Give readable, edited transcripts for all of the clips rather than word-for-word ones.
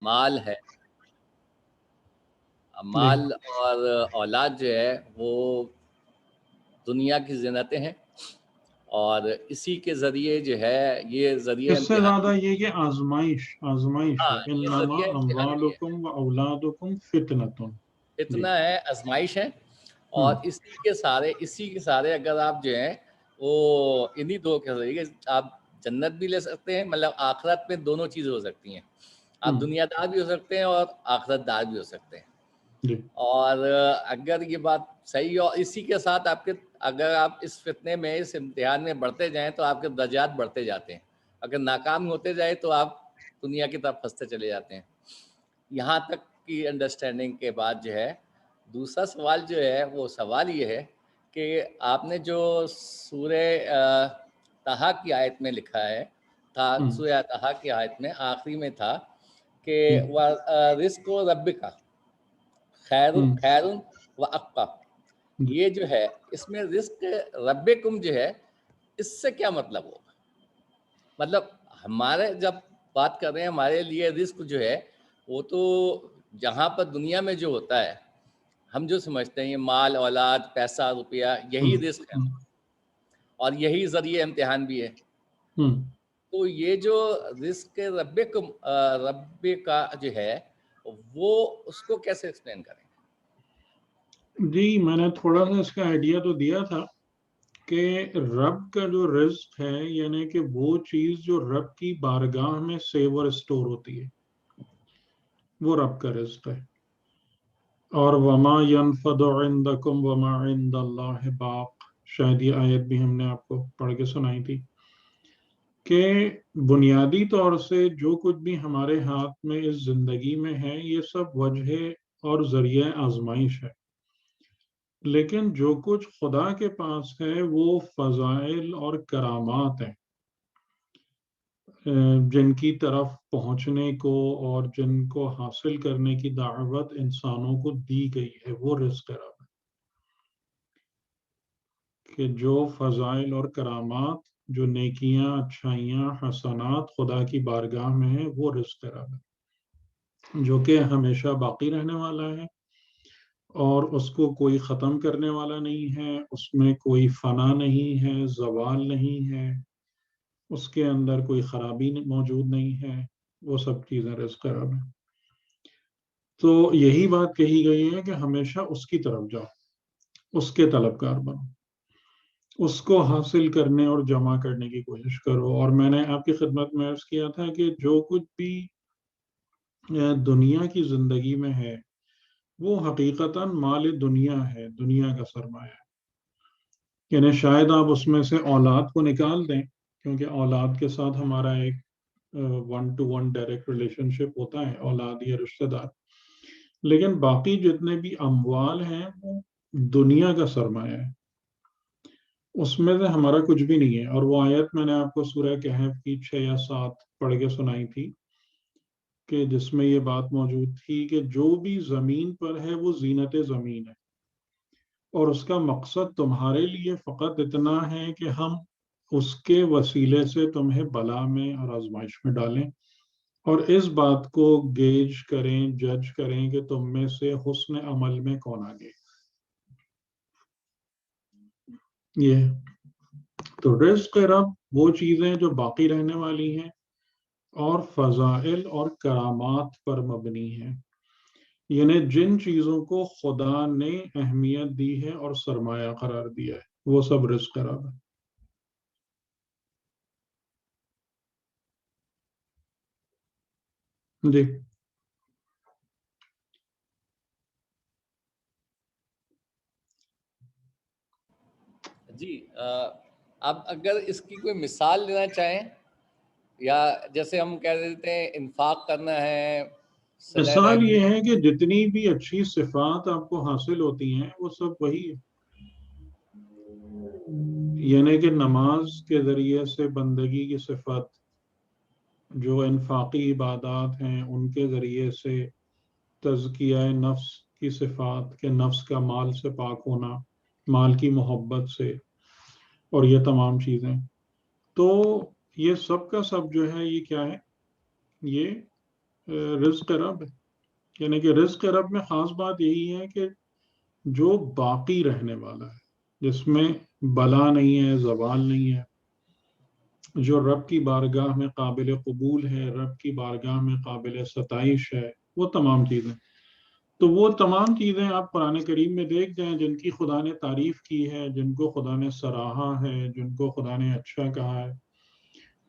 مال ہے، مال اور اولاد جو ہے وہ دنیا کی زینتیں ہیں، اور اسی کے ذریعے جو ہے یہ ذریعہ اس سے امتحان، زیادہ یہ کہ آزمائش ہاں ہے، یہ انما ذریعہ امتحان بھی ہے، اموالکم و اولادکم فتنۃ. جی. اتنا ہے آزمائش ہے، اور اسی کے سارے اگر آپ جو ہیں وہ انہی دو کے ذریعے آپ جنت بھی لے سکتے ہیں، مطلب آخرت میں دونوں چیزیں ہو سکتی ہیں، آپ دنیا دار بھی ہو سکتے ہیں اور آخرت دار بھی ہو سکتے ہیں. جی. اور اگر یہ بات صحیح اور اسی کے ساتھ اگر آپ اس فتنے میں اس امتحان میں بڑھتے جائیں تو آپ کے درجات بڑھتے جاتے ہیں، اگر ناکام ہوتے جائے تو آپ دنیا کی طرف پھنستے چلے جاتے ہیں. یہاں تک کی انڈرسٹینڈنگ کے بعد جو ہے دوسرا سوال جو ہے وہ سوال یہ ہے کہ آپ نے جو سورہ طٰہٰ کی آیت میں لکھا ہے، سورہ طٰہٰ کی آیت میں آخری میں تھا کہ رزق و رب کا خیر و ابقیٰ، یہ جو ہے اس میں رزق ربکم جو ہے اس سے کیا مطلب ہوگا؟ مطلب ہمارے جب بات کر رہے ہیں ہمارے لیے رزق جو ہے وہ تو جہاں پر دنیا میں جو ہوتا ہے ہم جو سمجھتے ہیں یہ مال اولاد پیسہ روپیہ یہی رزق ہے اور یہی ذریعہ امتحان بھی ہے. تو یہ جو رزق رب کا جو ہے وہ اس کو کیسے ایکسپلین کریں؟ جی میں نے تھوڑا سا اس کا آئیڈیا تو دیا تھا کہ رب کا جو رزق ہے یعنی کہ وہ چیز جو رب کی بارگاہ میں سیو اور اسٹور ہوتی ہے وہ رب کا رزق ہے. اور وما ينفد عندكم وما عند اللہ باق، شاید یہ آیت بھی ہم نے آپ کو پڑھ کے سنائی تھی کہ بنیادی طور سے جو کچھ بھی ہمارے ہاتھ میں اس زندگی میں ہے یہ سب وجہ اور ذریعہ آزمائش ہے، لیکن جو کچھ خدا کے پاس ہے وہ فضائل اور کرامات ہیں جن کی طرف پہنچنے کو اور جن کو حاصل کرنے کی دعوت انسانوں کو دی گئی ہے وہ رزق رب ہے. کہ جو فضائل اور کرامات، جو نیکیاں اچھائیاں حسنات خدا کی بارگاہ میں ہیں وہ رزق رب ہے، جو کہ ہمیشہ باقی رہنے والا ہے اور اس کو کوئی ختم کرنے والا نہیں ہے، اس میں کوئی فنا نہیں ہے، زوال نہیں ہے، اس کے اندر کوئی خرابی موجود نہیں ہے، وہ سب چیزیں رزق رب ہیں. تو یہی بات کہی گئی ہے کہ ہمیشہ اس کی طرف جاؤ، اس کے طلبگار بنو، اس کو حاصل کرنے اور جمع کرنے کی کوشش کرو. اور میں نے آپ کی خدمت میں عرض کیا تھا کہ جو کچھ بھی دنیا کی زندگی میں ہے وہ حقیقتاً مال دنیا ہے، دنیا کا سرمایہ ہے. یعنی شاید آپ اس میں سے اولاد کو نکال دیں کیونکہ اولاد کے ساتھ ہمارا ایک one to one direct relationship ہوتا ہے، اولاد یا رشتہ دار، لیکن باقی جتنے بھی اموال ہیں وہ دنیا کا سرمایہ ہے، اس میں سے ہمارا کچھ بھی نہیں ہے. اور وہ آیت میں نے آپ کو سورہ کہف کی 6 یا 7 پڑھ کے سنائی تھی کہ جس میں یہ بات موجود تھی کہ جو بھی زمین پر ہے وہ زینت زمین ہے، اور اس کا مقصد تمہارے لیے فقط اتنا ہے کہ ہم اس کے وسیلے سے تمہیں بلا میں اور آزمائش میں ڈالیں اور اس بات کو گیج کریں، جج کریں کہ تم میں سے حسن عمل میں کون آگے. یہ تو رزق رب وہ چیزیں جو باقی رہنے والی ہیں اور فضائل اور کرامات پر مبنی ہیں، یعنی جن چیزوں کو خدا نے اہمیت دی ہے اور سرمایہ قرار دیا ہے وہ سب رزق رب ہے. جی. جی اب اگر اس کی کوئی مثال لینا چاہیں یا جیسے ہم کہہ دیتے ہیں انفاق کرنا ہے، صلہ مثال رحمی، یہ ہے کہ جتنی بھی اچھی صفات آپ کو حاصل ہوتی ہیں وہ سب وہی ہے. یعنی کہ نماز کے ذریعے سے بندگی کی صفت، جو انفاقی عبادات ہیں ان کے ذریعے سے تزکیہ نفس کی صفات، کہ نفس کا مال سے پاک ہونا، مال کی محبت سے، اور یہ تمام چیزیں. تو یہ سب کا سب جو ہے یہ کیا ہے، یہ رزق رب ہے. یعنی کہ رزق رب میں خاص بات یہی ہے کہ جو باقی رہنے والا ہے، جس میں بلا نہیں ہے، زوال نہیں ہے، جو رب کی بارگاہ میں قابل قبول ہے، رب کی بارگاہ میں قابل ستائش ہے، وہ تمام چیزیں. تو وہ تمام چیزیں آپ قرآن کریم میں دیکھ جائیں جن کی خدا نے تعریف کی ہے، جن کو خدا نے سراہا ہے، جن کو خدا نے اچھا کہا ہے.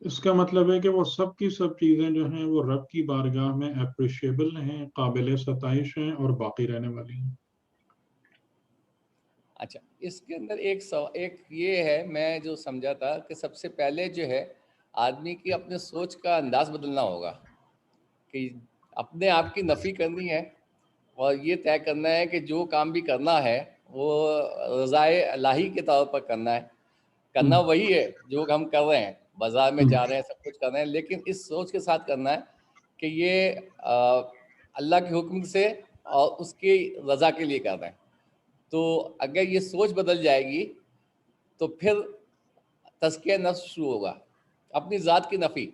اس کا مطلب ہے کہ وہ سب کی سب چیزیں جو ہیں وہ رب کی بارگاہ میں اپریشیبل ہیں، قابل ستائش ہیں اور باقی رہنے والی ہیں. اچھا، اس کے اندر ایک یہ ہے، میں جو سمجھا تھا کہ سب سے پہلے جو ہے آدمی کی اپنے سوچ کا انداز بدلنا ہوگا کہ اپنے آپ کی نفی کرنی ہے اور یہ طے کرنا ہے کہ جو کام بھی کرنا ہے وہ رضائے الہی کے طور پر کرنا ہے. کرنا وہی ہے جو ہم کر رہے ہیں، بازار میں جا رہے ہیں، سب کچھ کر رہے ہیں، لیکن اس سوچ کے ساتھ کرنا ہے کہ یہ اللہ کے حکم سے اور اس کی رضا کے لیے کر رہے ہیں. تو اگر یہ سوچ بدل جائے گی تو پھر تزکیہ نفس شروع ہوگا، اپنی ذات کی نفی.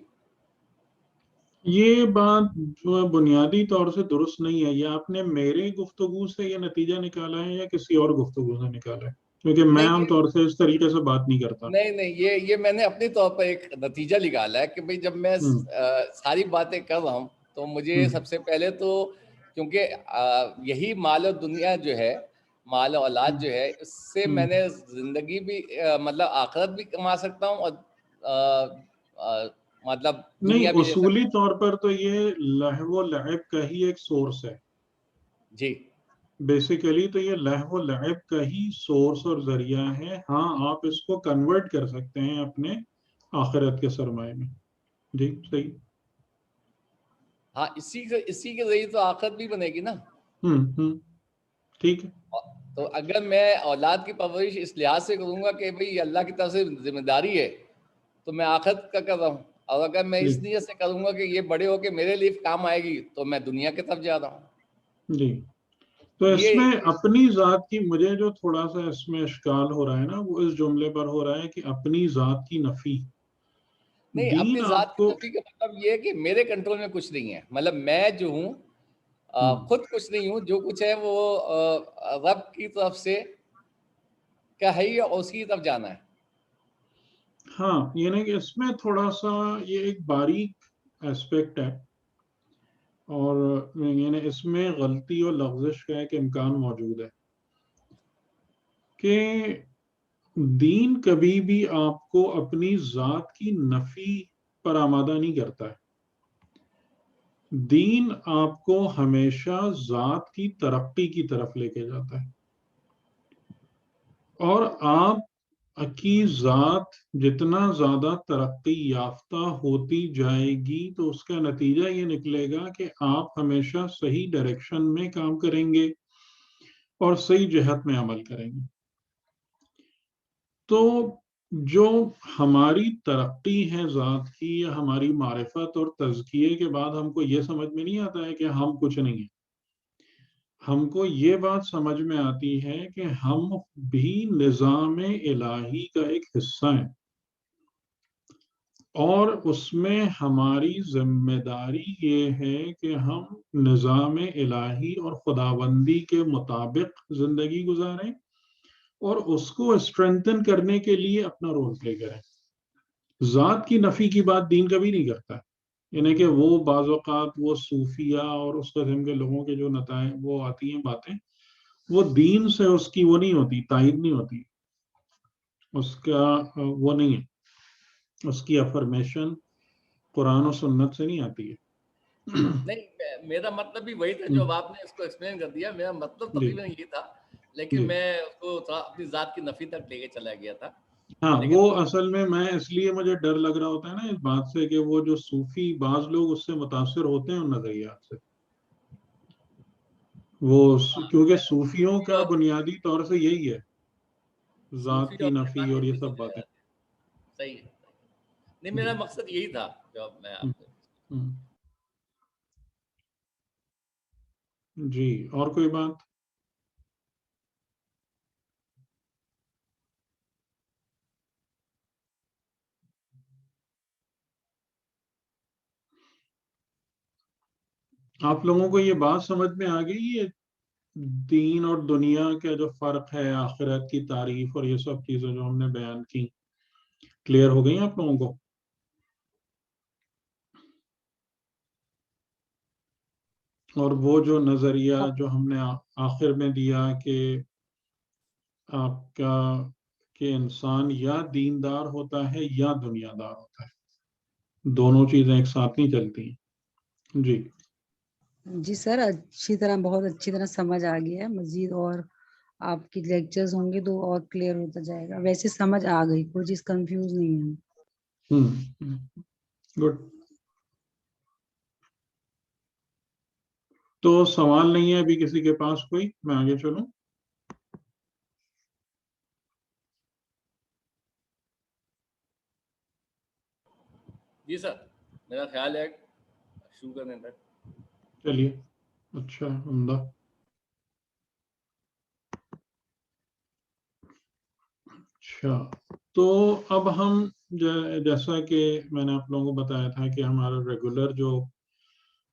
یہ بات جو ہے بنیادی طور سے درست نہیں ہے. یہ آپ نے میرے گفتگو سے یہ نتیجہ نکالا ہے یا کسی اور گفتگو سے نکالا ہے؟ کیونکہ میں نہیں عام طور سے اس طریقے سے بات نہیں کرتا. نہیں یہ میں نے اپنے طور پر ایک نتیجہ نکالا ہے کہ بھئی جب میں ہوں ساری باتیں کر رہا ہوں تو مجھے ہوں سب سے پہلے تو کیونکہ یہی مال و دنیا جو ہے، مال و اولاد جو ہے، اس سے ہوں میں نے زندگی بھی مطلب آخرت بھی کما سکتا ہوں اور مطلب نہیں، دنیا بھی لے اصولی سکتا ہوں. طور پر تو یہ لہو و لعب کا ہی ایک سورس ہے. جی بیسیکلی تو یہ لہو و لعب کا ہی سورس اور ذریعہ ہے. ہاں، آپ اس کو کنورٹ کر سکتے ہیں اپنے آخرت کے سرمایہ میں. جی صحیح. ہاں، اسی کے ذریعے تو آخرت بھی بنے گی نا. ہوں ٹھیک ہے. تو اگر میں اولاد کی پرورش اس لحاظ سے کروں گا کہ بھئی اللہ کی طرف سے ذمہ داری ہے تو میں آخرت کا کر رہا ہوں، اور اگر میں جی اس نیت سے کروں گا کہ یہ بڑے ہو کے میرے لیے کام آئے گی تو میں دنیا کی طرف جا رہا ہوں. جی. تو اس یہ میں اپنی ذات کی، مجھے جو تھوڑا سا اس میں اشکال ہو رہا ہے نا، وہ اس جملے پر ہو رہا ہے کہ اپنی ذات کی نفی. نہیں، دین اپنی آپ ذات کی کو نفی کا مطلب یہ ہے کہ میرے کنٹرول میں کچھ نہیں ہے. مطلب میں جو ہوں ہوں خود کچھ نہیں ہوں، جو کچھ ہے وہ رب کی طرف سے کا ہے ہی اور اس کی طرف جانا ہے. ہاں، یعنی کہ اس میں تھوڑا سا یہ ایک باریک ایسپیکٹ ہے، اور یعنی اس میں غلطی اور لغزش کا ایک امکان موجود ہے کہ دین کبھی بھی آپ کو اپنی ذات کی نفی پر آمادہ نہیں کرتا ہے. دین آپ کو ہمیشہ ذات کی ترقی کی طرف لے کے جاتا ہے، اور آپ کی ذات جتنا زیادہ ترقی یافتہ ہوتی جائے گی تو اس کا نتیجہ یہ نکلے گا کہ آپ ہمیشہ صحیح ڈائریکشن میں کام کریں گے اور صحیح جہت میں عمل کریں گے. تو جو ہماری ترقی ہے ذات کی، یا ہماری معرفت اور تزکیے کے بعد ہم کو یہ سمجھ میں نہیں آتا ہے کہ ہم کچھ نہیں ہیں. ہم کو یہ بات سمجھ میں آتی ہے کہ ہم بھی نظام الہی کا ایک حصہ ہیں، اور اس میں ہماری ذمہ داری یہ ہے کہ ہم نظام الہی اور خداوندی کے مطابق زندگی گزاریں اور اس کو اسٹرینتھن کرنے کے لیے اپنا رول پلے کریں. ذات کی نفی کی بات دین کبھی نہیں کرتا. یعنی کہ وہ بعض اوقات وہ صوفیہ اور اس قسم کے لوگوں کے جو نتائج وہ آتی ہیں باتیں، وہ دین سے اس کی وہ نہیں ہوتی، تائید نہیں ہوتی، اس کا وہ نہیں ہے، اس کی افرمیشن قرآن و سنت سے نہیں آتی ہے. نہیں، میرا مطلب بھی وہی تھا جو اب آپ نے اس کو ایکسپلین کر دیا. میرا مطلب جی تقریباً یہ تھا، لیکن جی. میں اس کو تھوڑا اپنی ذات کی نفی تک لے کے چلا گیا تھا. ہاں، لیکن وہ اصل میں اس لیے مجھے ڈر لگ رہا ہوتا ہے نا اس بات سے کہ وہ جو صوفی بعض لوگ اس سے متاثر ہوتے ہیں ان نظریات سے. وہ کیونکہ صوفیوں کا بنیادی طور سے یہی ہے، ذات صوفی کی اور نفی اور شیطانی یہ پیچھے سب چلے باتیں. جاتے ہیں. صحیح ہے. نہیں، جی. میرا مقصد یہی تھا جو میں آپ کو. ہم. جی، اور کوئی بات؟ آپ لوگوں کو یہ بات سمجھ میں آ گئی، یہ دین اور دنیا کا جو فرق ہے، آخرت کی تعریف اور یہ سب چیزیں جو ہم نے بیان کی، کلیئر ہو گئی آپ لوگوں کو؟ اور وہ جو نظریہ اب جو ہم نے آخر میں دیا کہ آپ کا کہ انسان یا دیندار ہوتا ہے یا دنیا دار ہوتا ہے، دونوں چیزیں ایک ساتھ نہیں چلتی ہیں۔ جی جی سر، بہت اچھی طرح سمجھ آ گیا ہے، مزید اور آپ کی لیکچرز ہوں گے تو اور کلیئر ہوتا جائے گا، ویسے سمجھ آ گئی، کوئی چیز کنفیوز نہیں ہے۔ گڈ۔ تو سوال نہیں ہے ابھی کسی کے پاس کوئی؟ میں آگے چلوں؟ جی سر، میرا خیال ہے شروع کرنے تک۔ چلیے، اچھا، عمدہ۔ اچھا، تو اب ہم جیسا کہ میں نے آپ لوگوں کو بتایا تھا کہ ہمارا ریگولر جو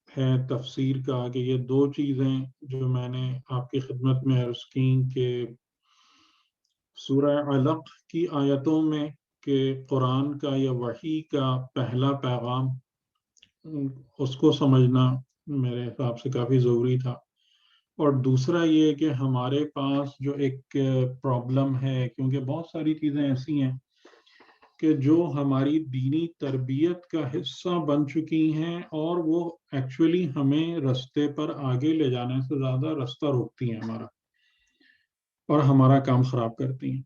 ہے تفسیر کا، کہ یہ دو چیزیں جو میں نے آپ کی خدمت میں عرض کی کہ سورہ علق کی آیتوں میں کہ قرآن کا یا وحی کا پہلا پیغام، اس کو سمجھنا میرے حساب سے کافی ضروری تھا۔ اور دوسرا یہ کہ ہمارے پاس جو ایک پرابلم ہے، کیونکہ بہت ساری چیزیں ایسی ہیں کہ جو ہماری دینی تربیت کا حصہ بن چکی ہیں اور وہ ایکچولی ہمیں رستے پر آگے لے جانے سے زیادہ رستہ روکتی ہیں ہمارا، اور ہمارا کام خراب کرتی ہیں۔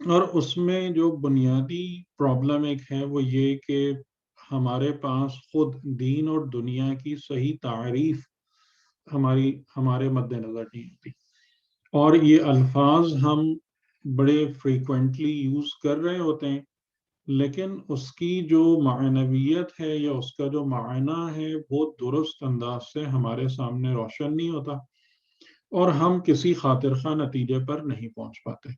اور اس میں جو بنیادی پرابلم ایک ہے وہ یہ کہ ہمارے پاس خود دین اور دنیا کی صحیح تعریف ہمارے مد نظر نہیں ہوتی، اور یہ الفاظ ہم بڑے فریکوینٹلی یوز کر رہے ہوتے ہیں، لیکن اس کی جو معنویت ہے یا اس کا جو معنی ہے وہ درست انداز سے ہمارے سامنے روشن نہیں ہوتا، اور ہم کسی خاطر خواہ نتیجے پر نہیں پہنچ پاتے۔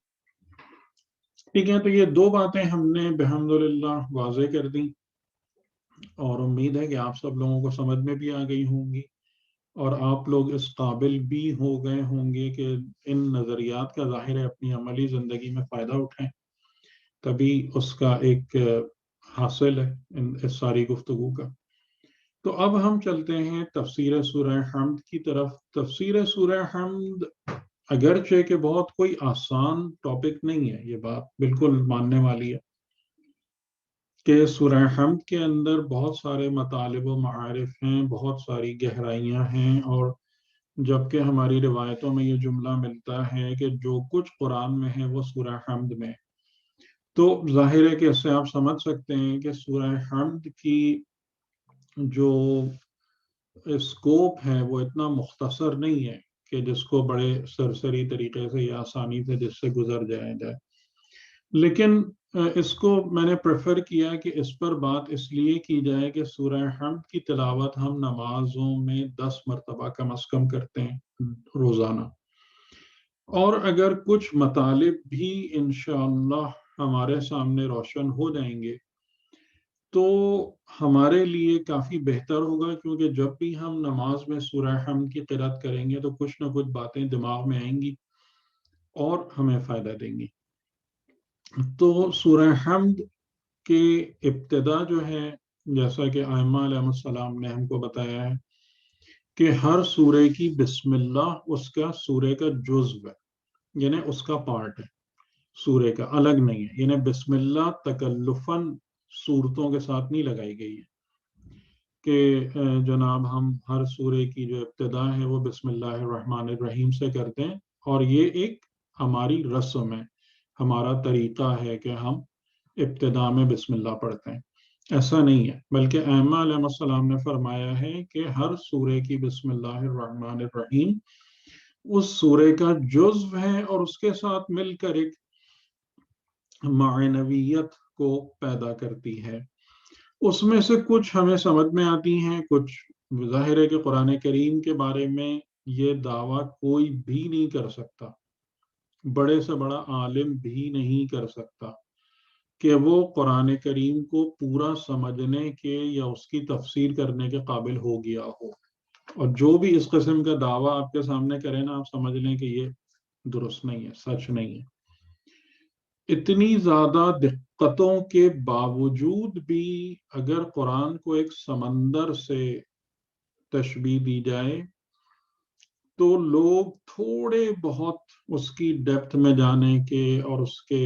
ٹھیک ہے، تو یہ دو باتیں ہم نے بحمدللہ واضح کر دیں، اور امید ہے کہ آپ سب لوگوں کو سمجھ میں بھی آ گئی ہوں گی، اور آپ لوگ اس قابل بھی ہو گئے ہوں گے کہ ان نظریات کا ظاہر ہے اپنی عملی زندگی میں فائدہ اٹھائیں، تبھی اس کا ایک حاصل ہے اس ساری گفتگو کا۔ تو اب ہم چلتے ہیں تفسیر سورہ حمد کی طرف۔ تفسیر سورہ حمد اگرچہ کہ بہت کوئی آسان ٹاپک نہیں ہے، یہ بات بالکل ماننے والی ہے کہ سورہ حمد کے اندر بہت سارے مطالب و معارف ہیں، بہت ساری گہرائیاں ہیں، اور جبکہ ہماری روایتوں میں یہ جملہ ملتا ہے کہ جو کچھ قرآن میں ہے وہ سورہ حمد میں، تو ظاہر ہے کہ اس سے آپ سمجھ سکتے ہیں کہ سورہ حمد کی جو اسکوپ ہے وہ اتنا مختصر نہیں ہے کہ جس کو بڑے سرسری طریقے سے یا آسانی سے جس سے گزر جائے۔ لیکن اس کو میں نے پریفر کیا کہ اس پر بات اس لیے کی جائے کہ سورہ حمد کی تلاوت ہم نمازوں میں 10 مرتبہ کم از کم کرتے ہیں روزانہ، اور اگر کچھ مطالب بھی انشاءاللہ ہمارے سامنے روشن ہو جائیں گے تو ہمارے لیے کافی بہتر ہوگا، کیونکہ جب بھی ہم نماز میں سورہ حمد کی قرأت کریں گے تو کچھ نہ کچھ باتیں دماغ میں آئیں گی اور ہمیں فائدہ دیں گی۔ تو سورہ حمد کی ابتدا جو ہے، جیسا کہ ائمہ علیہ السلام نے ہم کو بتایا ہے کہ ہر سورے کی بسم اللہ اس کا سورے کا جزو ہے، یعنی اس کا پارٹ ہے، سورے کا الگ نہیں ہے، یعنی بسم اللہ تکلفاً صورتوں کے ساتھ نہیں لگائی گئی ہے کہ جناب ہم ہر سورے کی جو ابتدا ہے وہ بسم اللہ الرحمن الرحیم سے کرتے ہیں، اور یہ ایک ہماری رسم ہے، ہمارا طریقہ ہے کہ ہم ابتدا میں بسم اللہ پڑھتے ہیں۔ ایسا نہیں ہے، بلکہ ائمہ علیہ السلام نے فرمایا ہے کہ ہر سورے کی بسم اللہ الرحمن الرحیم اس سورے کا جزو ہے، اور اس کے ساتھ مل کر ایک معنویت کو پیدا کرتی ہے۔ اس میں سے کچھ ہمیں سمجھ میں آتی ہیں، کچھ ظاہر ہے کہ قرآن کریم کے بارے میں یہ دعویٰ کوئی بھی نہیں کر سکتا، بڑے سے بڑا عالم بھی نہیں کر سکتا کہ وہ قرآن کریم کو پورا سمجھنے کے یا اس کی تفسیر کرنے کے قابل ہو گیا ہو۔ اور جو بھی اس قسم کا دعویٰ آپ کے سامنے کرے نا، آپ سمجھ لیں کہ یہ درست نہیں ہے، سچ نہیں ہے۔ اتنی زیادہ دقتوں کے باوجود بھی اگر قرآن کو ایک سمندر سے تشبیہ دی جائے تو لوگ تھوڑے بہت اس کی ڈیپتھ میں جانے کے اور اس کے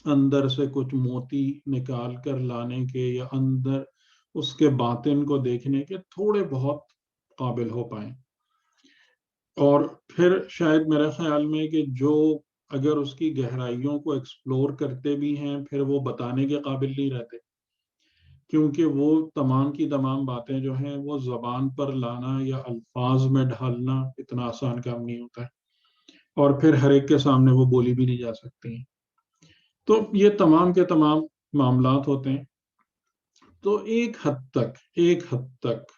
اندر سے کچھ موتی نکال کر لانے کے یا اندر اس کے باطن کو دیکھنے کے تھوڑے بہت قابل ہو پائیں، اور پھر شاید میرے خیال میں کہ جو اگر اس کی گہرائیوں کو ایکسپلور کرتے بھی ہیں پھر وہ بتانے کے قابل نہیں رہتے، کیونکہ وہ تمام کی تمام باتیں جو ہیں وہ زبان پر لانا یا الفاظ میں ڈھالنا اتنا آسان کام نہیں ہوتا ہے، اور پھر ہر ایک کے سامنے وہ بولی بھی نہیں جا سکتی ہیں۔ تو یہ تمام کے تمام معاملات ہوتے ہیں۔ تو ایک حد تک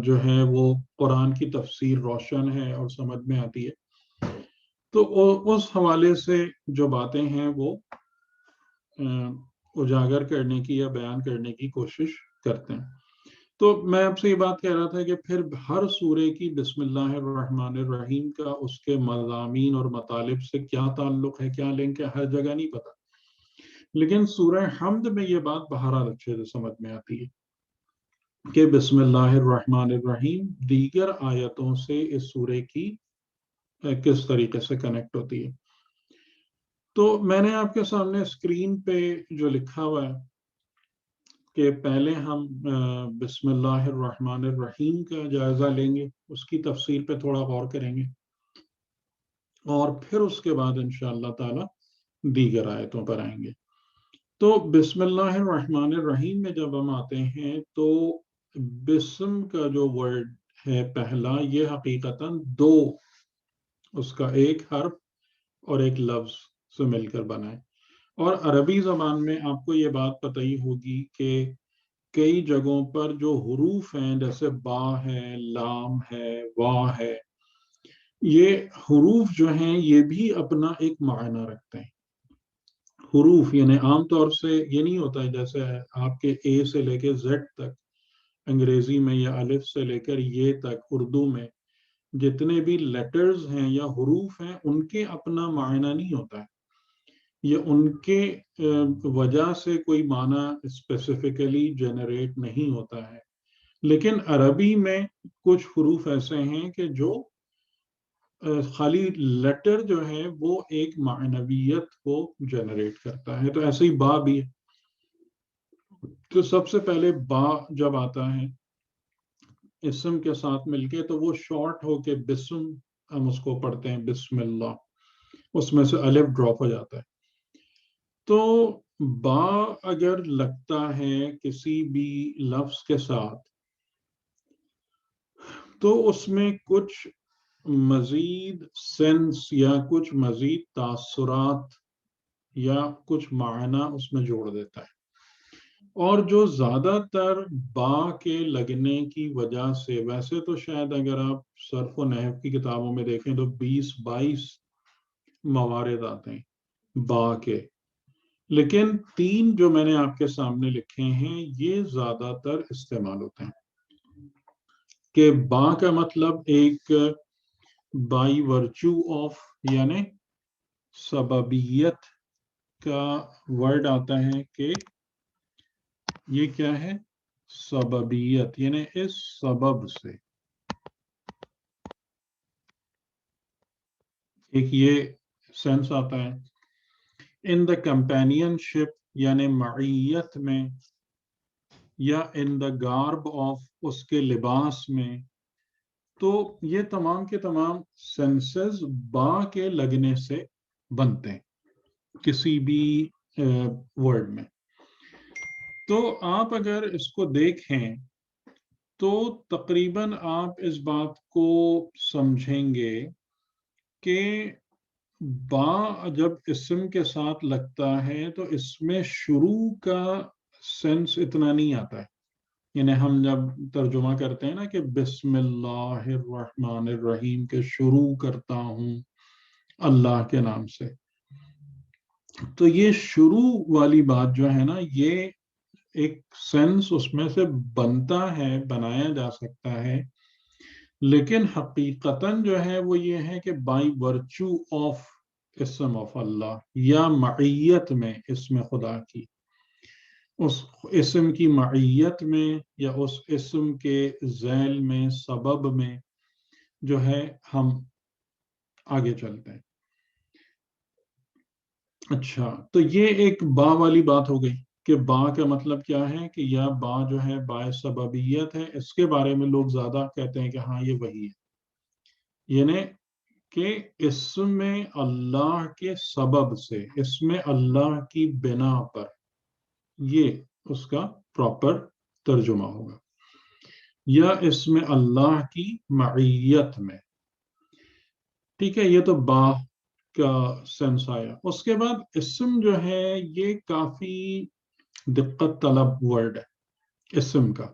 جو ہے وہ قرآن کی تفسیر روشن ہے اور سمجھ میں آتی ہے۔ تو اس حوالے سے جو باتیں ہیں وہ اجاگر کرنے کی یا بیان کرنے کی کوشش کرتے ہیں۔ تو میں آپ سے یہ بات کہہ رہا تھا کہ پھر ہر سورے کی بسم اللہ الرحمن الرحیم کا اس کے مضامین اور مطالب سے کیا تعلق ہے، کیا لنک ہے، ہر جگہ نہیں پتا، لیکن سورہ حمد میں یہ بات بہرحال اچھے سے سمجھ میں آتی ہے کہ بسم اللہ الرحمن الرحیم دیگر آیتوں سے اس سورے کی کس طریقے سے کنیکٹ ہوتی ہے۔ تو میں نے آپ کے سامنے اسکرین پہ جو لکھا ہوا ہے کہ پہلے ہم بسم اللہ الرحمن الرحیم کا جائزہ لیں گے، اس کی تفسیر پہ تھوڑا غور کریں گے، اور پھر اس کے بعد انشاءاللہ تعالی دیگر آیتوں پر آئیں گے۔ تو بسم اللہ الرحمن الرحیم میں جب ہم آتے ہیں تو بسم کا جو ورڈ ہے پہلا، یہ حقیقتاً دو، اس کا ایک حرف اور ایک لفظ سے مل کر بنا ہے، اور عربی زبان میں آپ کو یہ بات پتہ ہی ہوگی کہ کئی جگہوں پر جو حروف ہیں جیسے با ہے، لام ہے، وا ہے، یہ حروف جو ہیں یہ بھی اپنا ایک معنی رکھتے ہیں۔ حروف یعنی عام طور سے یہ نہیں ہوتا ہے جیسے آپ کے اے سے لے کے زیڈ تک انگریزی میں، یا الف سے لے کر یہ تک اردو میں جتنے بھی لیٹرز ہیں یا حروف ہیں ان کے اپنا معنی نہیں ہوتا ہے، یہ ان کے وجہ سے کوئی معنی اسپیسیفکلی جنریٹ نہیں ہوتا ہے، لیکن عربی میں کچھ حروف ایسے ہیں کہ جو خالی لیٹر جو ہے وہ ایک معنویت کو جنریٹ کرتا ہے۔ تو ایسے ہی با بھی ہے، تو سب سے پہلے با جب آتا ہے اسم کے ساتھ مل کے تو وہ شارٹ ہو کے بسم، ہم اس کو پڑھتے ہیں بسم اللہ، اس میں سے الف ڈراپ ہو جاتا ہے۔ تو با اگر لگتا ہے کسی بھی لفظ کے ساتھ تو اس میں کچھ مزید سینس یا کچھ مزید تاثرات یا کچھ معنی اس میں جوڑ دیتا ہے، اور جو زیادہ تر با کے لگنے کی وجہ سے، ویسے تو شاید اگر آپ صرف و نحو کی کتابوں میں دیکھیں تو 20-22 موارد آتے ہیں با کے، لیکن 3 جو میں نے آپ کے سامنے لکھے ہیں یہ زیادہ تر استعمال ہوتے ہیں، کہ با کا مطلب ایک بائی ورچو آف یعنی سببیت کا ورڈ آتا ہے، کہ یہ کیا ہے، سببیت یعنی اس سبب سے، ایک یہ سینس آتا ہے۔ ان دا کمپینین شپ یعنی معیت میں، یا ان دا گارب آف اس کے لباس میں، تو یہ تمام کے تمام سینسز با کے لگنے سے بنتے ہیں کسی بھی ورڈ میں۔ تو آپ اگر اس کو دیکھیں تو تقریباً آپ اس بات کو سمجھیں گے کہ با جب اسم کے ساتھ لگتا ہے تو اس میں شروع کا سینس اتنا نہیں آتا ہے، یعنی ہم جب ترجمہ کرتے ہیں نا کہ بسم اللہ الرحمن الرحیم کے شروع کرتا ہوں اللہ کے نام سے، تو یہ شروع والی بات جو ہے نا یہ ایک سینس اس میں سے بنتا ہے، بنایا جا سکتا ہے لیکن حقیقتاً جو ہے وہ یہ ہے کہ بائی ورچو آف اسم آف اللہ یا معیت میں اسم خدا کی، اس اسم کی معیت میں یا اس اسم کے ذیل میں سبب میں جو ہے ہم آگے چلتے ہیں. اچھا، تو یہ ایک با والی بات ہو گئی کہ با کا مطلب کیا ہے کہ یا با جو ہے با سببیت ہے. اس کے بارے میں لوگ زیادہ کہتے ہیں کہ ہاں یہ وہی ہے، یعنی کہ اسم اللہ کے سبب سے، اسم اللہ کی بنا پر، یہ اس کا پراپر ترجمہ ہوگا، یا اسم اللہ کی معیت میں. ٹھیک ہے، یہ تو با کا سینس آیا. اس کے بعد اسم جو ہے یہ کافی دقت طلب ورڈ ہے اسم کا.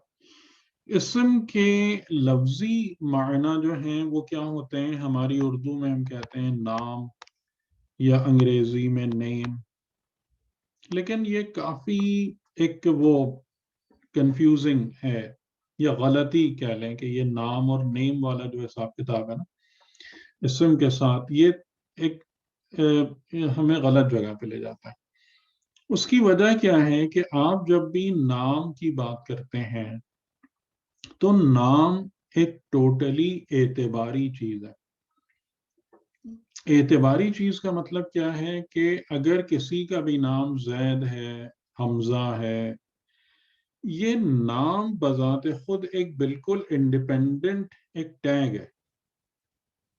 اسم کے لفظی معنی جو ہیں وہ کیا ہوتے ہیں؟ ہماری اردو میں ہم کہتے ہیں نام، یا انگریزی میں نیم. لیکن یہ کافی ایک وہ کنفیوزنگ ہے، یا غلطی کہہ لیں کہ یہ نام اور نیم والا جو حساب کتاب ہے نا اسم کے ساتھ، یہ ایک ہمیں غلط جگہ پہ لے جاتا ہے. اس کی وجہ کیا ہے کہ آپ جب بھی نام کی بات کرتے ہیں تو نام ایک ٹوٹلی اعتباری چیز ہے. اعتباری چیز کا مطلب کیا ہے کہ اگر کسی کا بھی نام زید ہے، حمزہ ہے، یہ نام بذات خود ایک بالکل انڈیپینڈنٹ ایک ٹیگ ہے.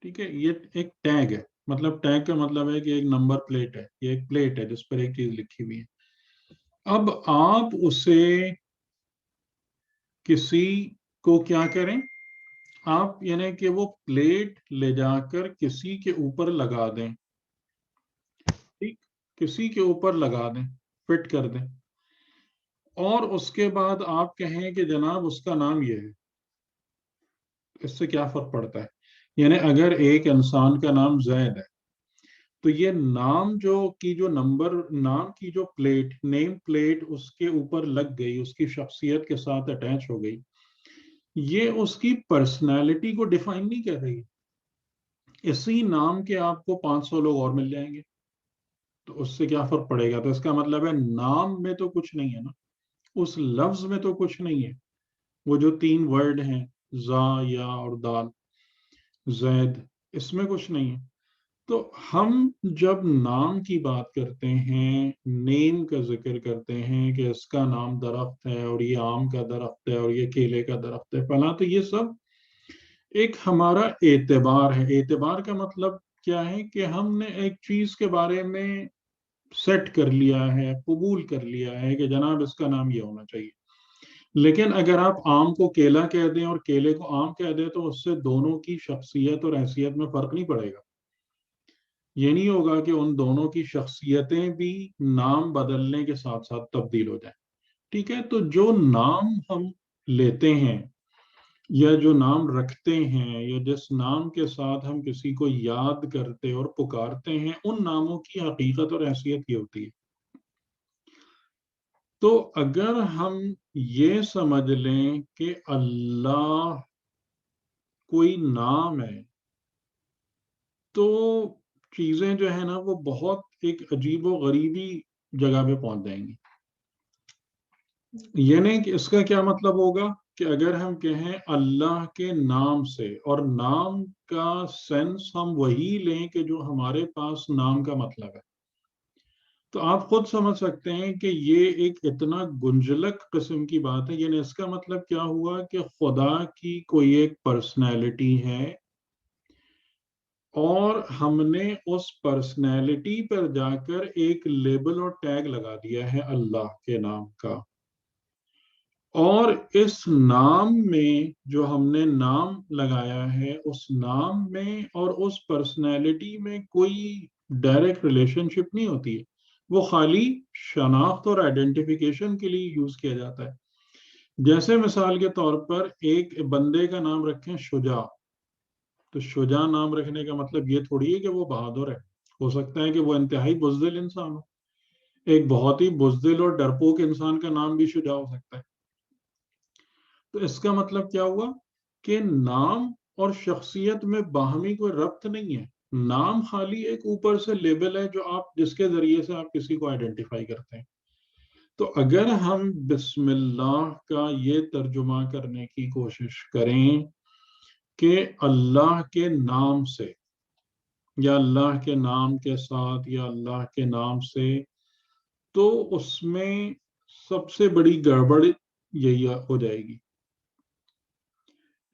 ٹھیک ہے، یہ ایک ٹیگ ہے. مطلب ٹیگ کا مطلب ہے کہ ایک نمبر پلیٹ ہے، یہ ایک پلیٹ ہے جس پر ایک چیز لکھی ہوئی ہے. اب آپ اسے کسی کو کیا کریں، آپ یعنی کہ وہ پلیٹ لے جا کر کسی کے اوپر لگا دیں، ٹھیک، کسی کے اوپر لگا دیں، فٹ کر دیں، اور اس کے بعد آپ کہیں کہ جناب اس کا نام یہ ہے. اس سے کیا فرق پڑتا ہے؟ یعنی اگر ایک انسان کا نام زید ہے تو یہ نام جو نمبر، نام کی جو پلیٹ، نیم پلیٹ اس کے اوپر لگ گئی، اس کی شخصیت کے ساتھ اٹیچ ہو گئی، یہ اس کی پرسنالٹی کو ڈیفائن نہیں کر رہی. اسی نام کے آپ کو 500 لوگ اور مل جائیں گے تو اس سے کیا فرق پڑے گا؟ تو اس کا مطلب ہے نام میں تو کچھ نہیں ہے نا، اس لفظ میں تو کچھ نہیں ہے. وہ جو 3 ورڈ ہیں زا، یا اور دال، زید، اس میں کچھ نہیں ہے. تو ہم جب نام کی بات کرتے ہیں، نیم کا ذکر کرتے ہیں کہ اس کا نام درخت ہے اور یہ آم کا درخت ہے اور یہ کیلے کا درخت ہے فلاں، تو یہ سب ایک ہمارا اعتبار ہے. اعتبار کا مطلب کیا ہے کہ ہم نے ایک چیز کے بارے میں سیٹ کر لیا ہے، قبول کر لیا ہے کہ جناب اس کا نام یہ ہونا چاہیے. لیکن اگر آپ آم کو کیلا کہہ دیں اور کیلے کو آم کہہ دیں تو اس سے دونوں کی شخصیت اور حیثیت میں فرق نہیں پڑے گا. یہ نہیں ہوگا کہ ان دونوں کی شخصیتیں بھی نام بدلنے کے ساتھ ساتھ تبدیل ہو جائیں. ٹھیک ہے، تو جو نام ہم لیتے ہیں یا جو نام رکھتے ہیں یا جس نام کے ساتھ ہم کسی کو یاد کرتے اور پکارتے ہیں، ان ناموں کی حقیقت اور حیثیت یہ ہوتی ہے. تو اگر ہم یہ سمجھ لیں کہ اللہ کوئی نام ہے تو چیزیں جو ہے نا وہ بہت ایک عجیب و غریبی جگہ پہ پہنچ جائیں گی. یعنی کہ اس کا کیا مطلب ہوگا کہ اگر ہم کہیں اللہ کے نام سے، اور نام کا سینس ہم وہی لیں کہ جو ہمارے پاس نام کا مطلب ہے، تو آپ خود سمجھ سکتے ہیں کہ یہ ایک اتنا گنجلک قسم کی بات ہے. یعنی اس کا مطلب کیا ہوا کہ خدا کی کوئی ایک پرسنالٹی ہے اور ہم نے اس پرسنالٹی پر جا کر ایک لیبل اور ٹیگ لگا دیا ہے اللہ کے نام کا، اور اس نام میں جو ہم نے نام لگایا ہے اس نام میں اور اس پرسنالٹی میں کوئی ڈائریکٹ ریلیشن شپ نہیں ہوتی ہے. وہ خالی شناخت اور آئیڈینٹیفیکیشن کے لیے یوز کیا جاتا ہے. جیسے مثال کے طور پر ایک بندے کا نام رکھیں شجاع، تو شجاع نام رکھنے کا مطلب یہ تھوڑی ہے کہ وہ بہادر ہے. ہو سکتا ہے کہ وہ انتہائی بزدل انسان ہو. ایک بہت ہی بزدل اور ڈرپوک انسان کا نام بھی شجاع ہو سکتا ہے. تو اس کا مطلب کیا ہوا کہ نام اور شخصیت میں باہمی کوئی ربط نہیں ہے. نام خالی ایک اوپر سے لیبل ہے جو آپ جس کے ذریعے سے آپ کسی کو آئیڈینٹیفائی کرتے ہیں. تو اگر ہم بسم اللہ کا یہ ترجمہ کرنے کی کوشش کریں کہ اللہ کے نام سے یا اللہ کے نام کے ساتھ یا اللہ کے نام سے, تو اس میں سب سے بڑی گڑبڑ یہی ہو جائے گی.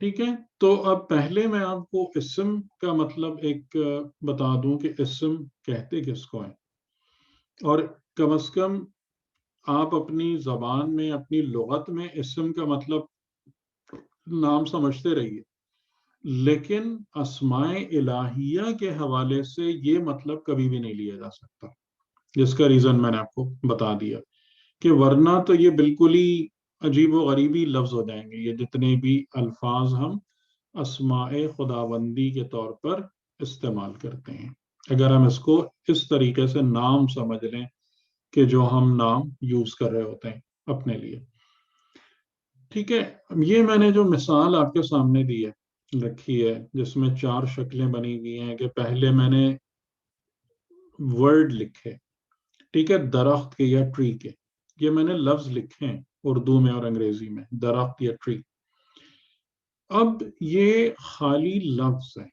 ٹھیک ہے, تو اب پہلے میں آپ کو اسم کا مطلب ایک بتا دوں کہ اسم کہتے کس کو ہیں, اور کم از کم آپ اپنی زبان میں اپنی لغت میں اسم کا مطلب نام سمجھتے رہیے, لیکن اسماء الہیہ کے حوالے سے یہ مطلب کبھی بھی نہیں لیا جا سکتا, جس کا ریزن میں نے آپ کو بتا دیا کہ ورنہ تو یہ بالکل ہی عجیب و غریبی لفظ ہو جائیں گے یہ جتنے بھی الفاظ ہم اسماء خداوندی کے طور پر استعمال کرتے ہیں, اگر ہم اس کو اس طریقے سے نام سمجھ لیں کہ جو ہم نام یوز کر رہے ہوتے ہیں اپنے لیے. ٹھیک ہے, یہ میں نے جو مثال آپ کے سامنے دی ہے رکھی ہے جس میں 4 شکلیں بنی ہوئی ہیں کہ پہلے میں نے ورڈ لکھے, ٹھیک ہے, درخت کے یا ٹری کے, یہ میں نے لفظ لکھے ہیں اردو میں اور انگریزی میں, درخت یا ٹری. اب یہ خالی لفظ ہے,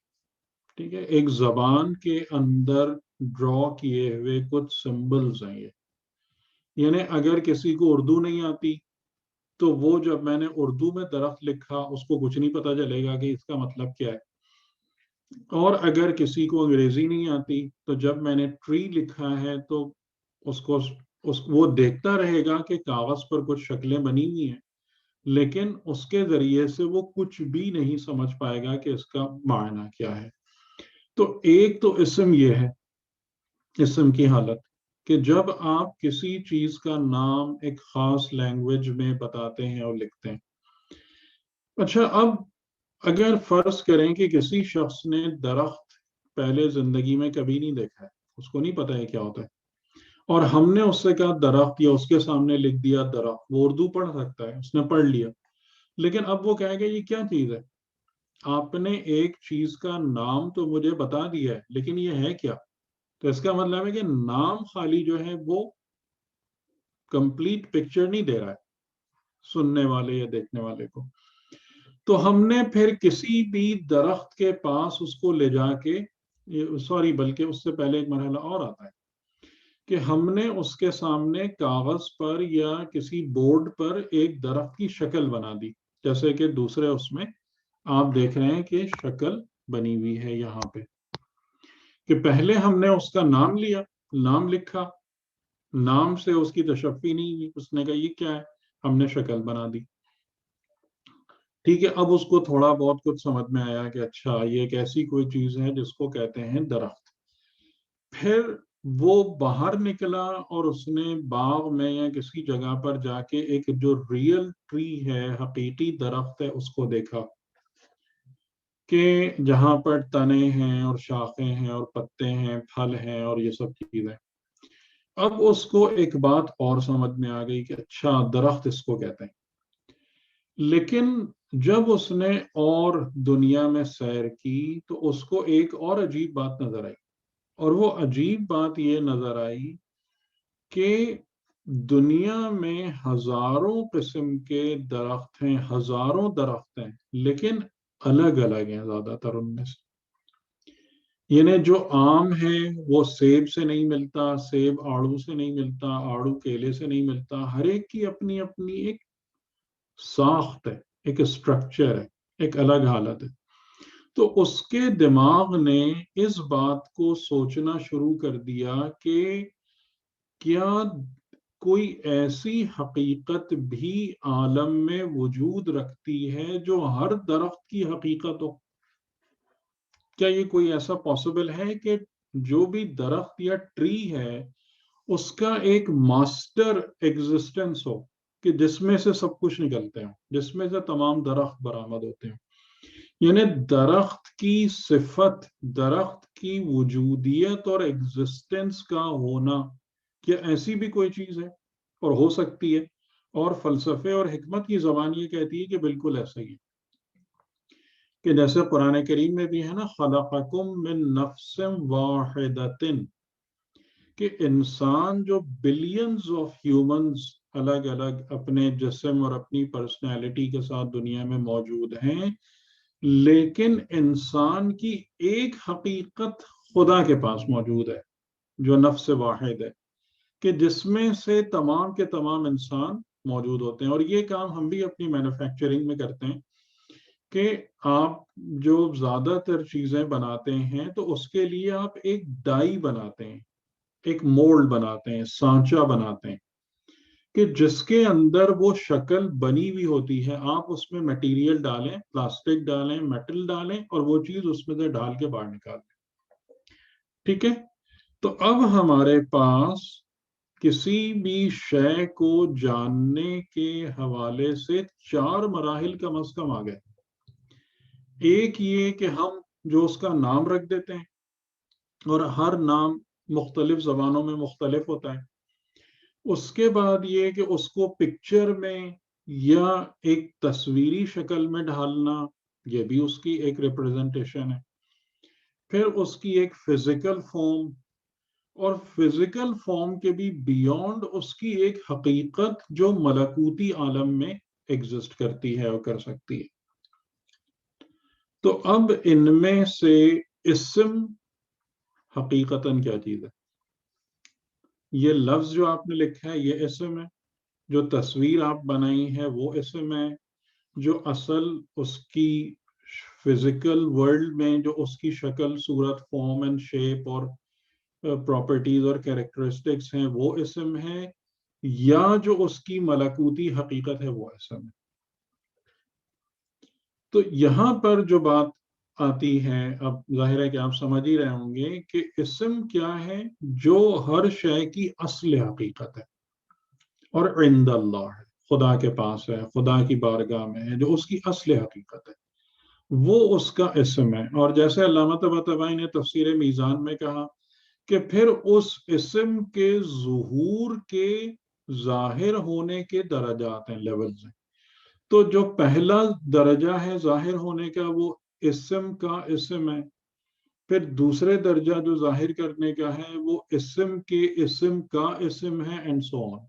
ٹھیک ہے, ایک زبان کے اندر ڈرا کیے ہوئے کچھ سمبلز ہیں یہ. یعنی اگر کسی کو اردو نہیں آتی تو وہ جب میں نے اردو میں درخت لکھا اس کو کچھ نہیں پتا چلے گا کہ اس کا مطلب کیا ہے, اور اگر کسی کو انگریزی نہیں آتی تو جب میں نے ٹری لکھا ہے تو وہ دیکھتا رہے گا کہ کاغذ پر کچھ شکلیں بنی ہوئی ہیں, لیکن اس کے ذریعے سے وہ کچھ بھی نہیں سمجھ پائے گا کہ اس کا معنی کیا ہے. تو ایک تو اسم یہ ہے, اسم کی حالت کہ جب آپ کسی چیز کا نام ایک خاص لینگویج میں بتاتے ہیں اور لکھتے ہیں. اچھا, اب اگر فرض کریں کہ کسی شخص نے درخت پہلے زندگی میں کبھی نہیں دیکھا ہے, اس کو نہیں پتا ہے کیا ہوتا ہے, اور ہم نے اس سے کہا درخت یا اس کے سامنے لکھ دیا درخت, وہ اردو پڑھ سکتا ہے, اس نے پڑھ لیا, لیکن اب وہ کہے گا یہ کیا چیز ہے, آپ نے ایک چیز کا نام تو مجھے بتا دیا ہے لیکن یہ ہے کیا. تو اس کا مطلب ہے کہ نام خالی جو ہے وہ کمپلیٹ پکچر نہیں دے رہا ہے سننے والے یا دیکھنے والے کو. تو ہم نے پھر کسی بھی درخت کے پاس اس کو لے جا کے, سوری بلکہ اس سے پہلے ایک مرحلہ اور آتا ہے کہ ہم نے اس کے سامنے کاغذ پر یا کسی بورڈ پر ایک درخت کی شکل بنا دی, جیسے کہ دوسرے اس میں آپ دیکھ رہے ہیں کہ شکل بنی ہوئی ہے یہاں پہ, کہ پہلے ہم نے اس کا نام لیا, نام لکھا, نام سے اس کی تشفی نہیں ہوئی, اس نے کہا یہ کیا ہے, ہم نے شکل بنا دی. ٹھیک ہے, اب اس کو تھوڑا بہت کچھ سمجھ میں آیا کہ اچھا یہ ایک ایسی کوئی چیز ہے جس کو کہتے ہیں درخت. پھر وہ باہر نکلا اور اس نے باغ میں یا کسی جگہ پر جا کے ایک جو ریئل ٹری ہے, حقیقی درخت ہے, اس کو دیکھا کہ جہاں پر تنے ہیں اور شاخیں ہیں اور پتے ہیں, پھل ہیں اور یہ سب چیزیں. اب اس کو ایک بات اور سمجھ میں آ گئی کہ اچھا درخت اس کو کہتے ہیں. لیکن جب اس نے اور دنیا میں سیر کی تو اس کو ایک اور عجیب بات نظر آئی, اور وہ عجیب بات یہ نظر آئی کہ دنیا میں ہزاروں قسم کے درخت ہیں, ہزاروں درخت ہیں, لیکن الگ الگ ہیں زیادہ تر ان میں سے. یعنی جو آم ہے وہ سیب سے نہیں ملتا, سیب آڑو سے نہیں ملتا, آڑو کیلے سے نہیں ملتا, ہر ایک کی اپنی اپنی ایک ساخت ہے, ایک اسٹرکچر ہے, ایک الگ حالت ہے. تو اس کے دماغ نے اس بات کو سوچنا شروع کر دیا کہ کیا کوئی ایسی حقیقت بھی عالم میں وجود رکھتی ہے جو ہر درخت کی حقیقت ہو. کیا یہ کوئی ایسا پاسبل ہے کہ جو بھی درخت یا ٹری ہے اس کا ایک ماسٹر ایگزسٹنس ہو کہ جس میں سے سب کچھ نکلتے ہیں, جس میں سے تمام درخت برآمد ہوتے ہیں. یعنی درخت کی صفت, درخت کی وجودیت اور ایگزسٹنس کا ہونا, کیا ایسی بھی کوئی چیز ہے؟ اور ہو سکتی ہے, اور فلسفے اور حکمت کی زبان یہ کہتی ہے کہ بالکل ایسا ہی ہے. کہ جیسے قرآن کریم میں بھی ہے نا خلقکم من نفس واحدۃ، کہ انسان جو بلینز آف ہیومنز الگ الگ اپنے جسم اور اپنی پرسنالٹی کے ساتھ دنیا میں موجود ہیں، لیکن انسان کی ایک حقیقت خدا کے پاس موجود ہے جو نفس واحد ہے، کہ جس میں سے تمام کے تمام انسان موجود ہوتے ہیں. اور یہ کام ہم بھی اپنی مینوفیکچرنگ میں کرتے ہیں کہ آپ جو زیادہ تر چیزیں بناتے ہیں تو اس کے لیے آپ ایک ڈائی بناتے ہیں، ایک مولڈ بناتے ہیں، سانچہ بناتے ہیں، کہ جس کے اندر وہ شکل بنی ہوئی ہوتی ہے. آپ اس میں مٹیریل ڈالیں، پلاسٹک ڈالیں، میٹل ڈالیں، اور وہ چیز اس میں سے ڈال کے باہر نکال دیں. ٹھیک ہے؟ تو اب ہمارے پاس کسی بھی شے کو جاننے کے حوالے سے 4 مراحل کم از کم آ گئے. ایک یہ کہ ہم جو اس کا نام رکھ دیتے ہیں، اور ہر نام مختلف زبانوں میں مختلف ہوتا ہے. اس کے بعد یہ کہ اس کو پکچر میں یا ایک تصویری شکل میں ڈھالنا، یہ بھی اس کی ایک ریپرزنٹیشن ہے. پھر اس کی ایک فزیکل فارم، اور فزیکل فارم کے بھی بیونڈ اس کی ایک حقیقت جو ملکوتی عالم میں ایگزسٹ کرتی ہے اور کر سکتی ہے. تو اب ان میں سے اسم حقیقتاً کیا چیز ہے؟ یہ لفظ جو آپ نے لکھا ہے یہ اسم ہے، جو تصویر آپ بنائی ہے وہ اسم ہے، جو اصل اس کی فزیکل ورلڈ میں جو اس کی شکل، صورت، فارم اینڈ شیپ اور پراپرٹیز اور کیریکٹرسٹکس ہیں وہ اسم ہے، یا جو اس کی ملکوتی حقیقت ہے وہ اسم ہے. تو یہاں پر جو بات آتی ہے، اب ظاہر ہے کہ آپ سمجھ ہی رہے ہوں گے کہ اسم کیا ہے، جو ہر شے کی اصل حقیقت ہے اور عند اللہ ہے، خدا کے پاس ہے، خدا کی بارگاہ میں ہے، جو اس کی اصل حقیقت ہے وہ اس کا اسم ہے. اور جیسے علامہ طباطبائی نے تفسیر میزان میں کہا کہ پھر اس اسم کے ظہور کے ظاہر ہونے کے درجات ہیں، لیولز ہیں. تو جو پہلا درجہ ہے ظاہر ہونے کا وہ اسم کا اسم ہے. پھر دوسرے درجہ جو ظاہر کرنے کا ہے وہ اسم کے اسم کا اسم ہے، اینڈ سو آن.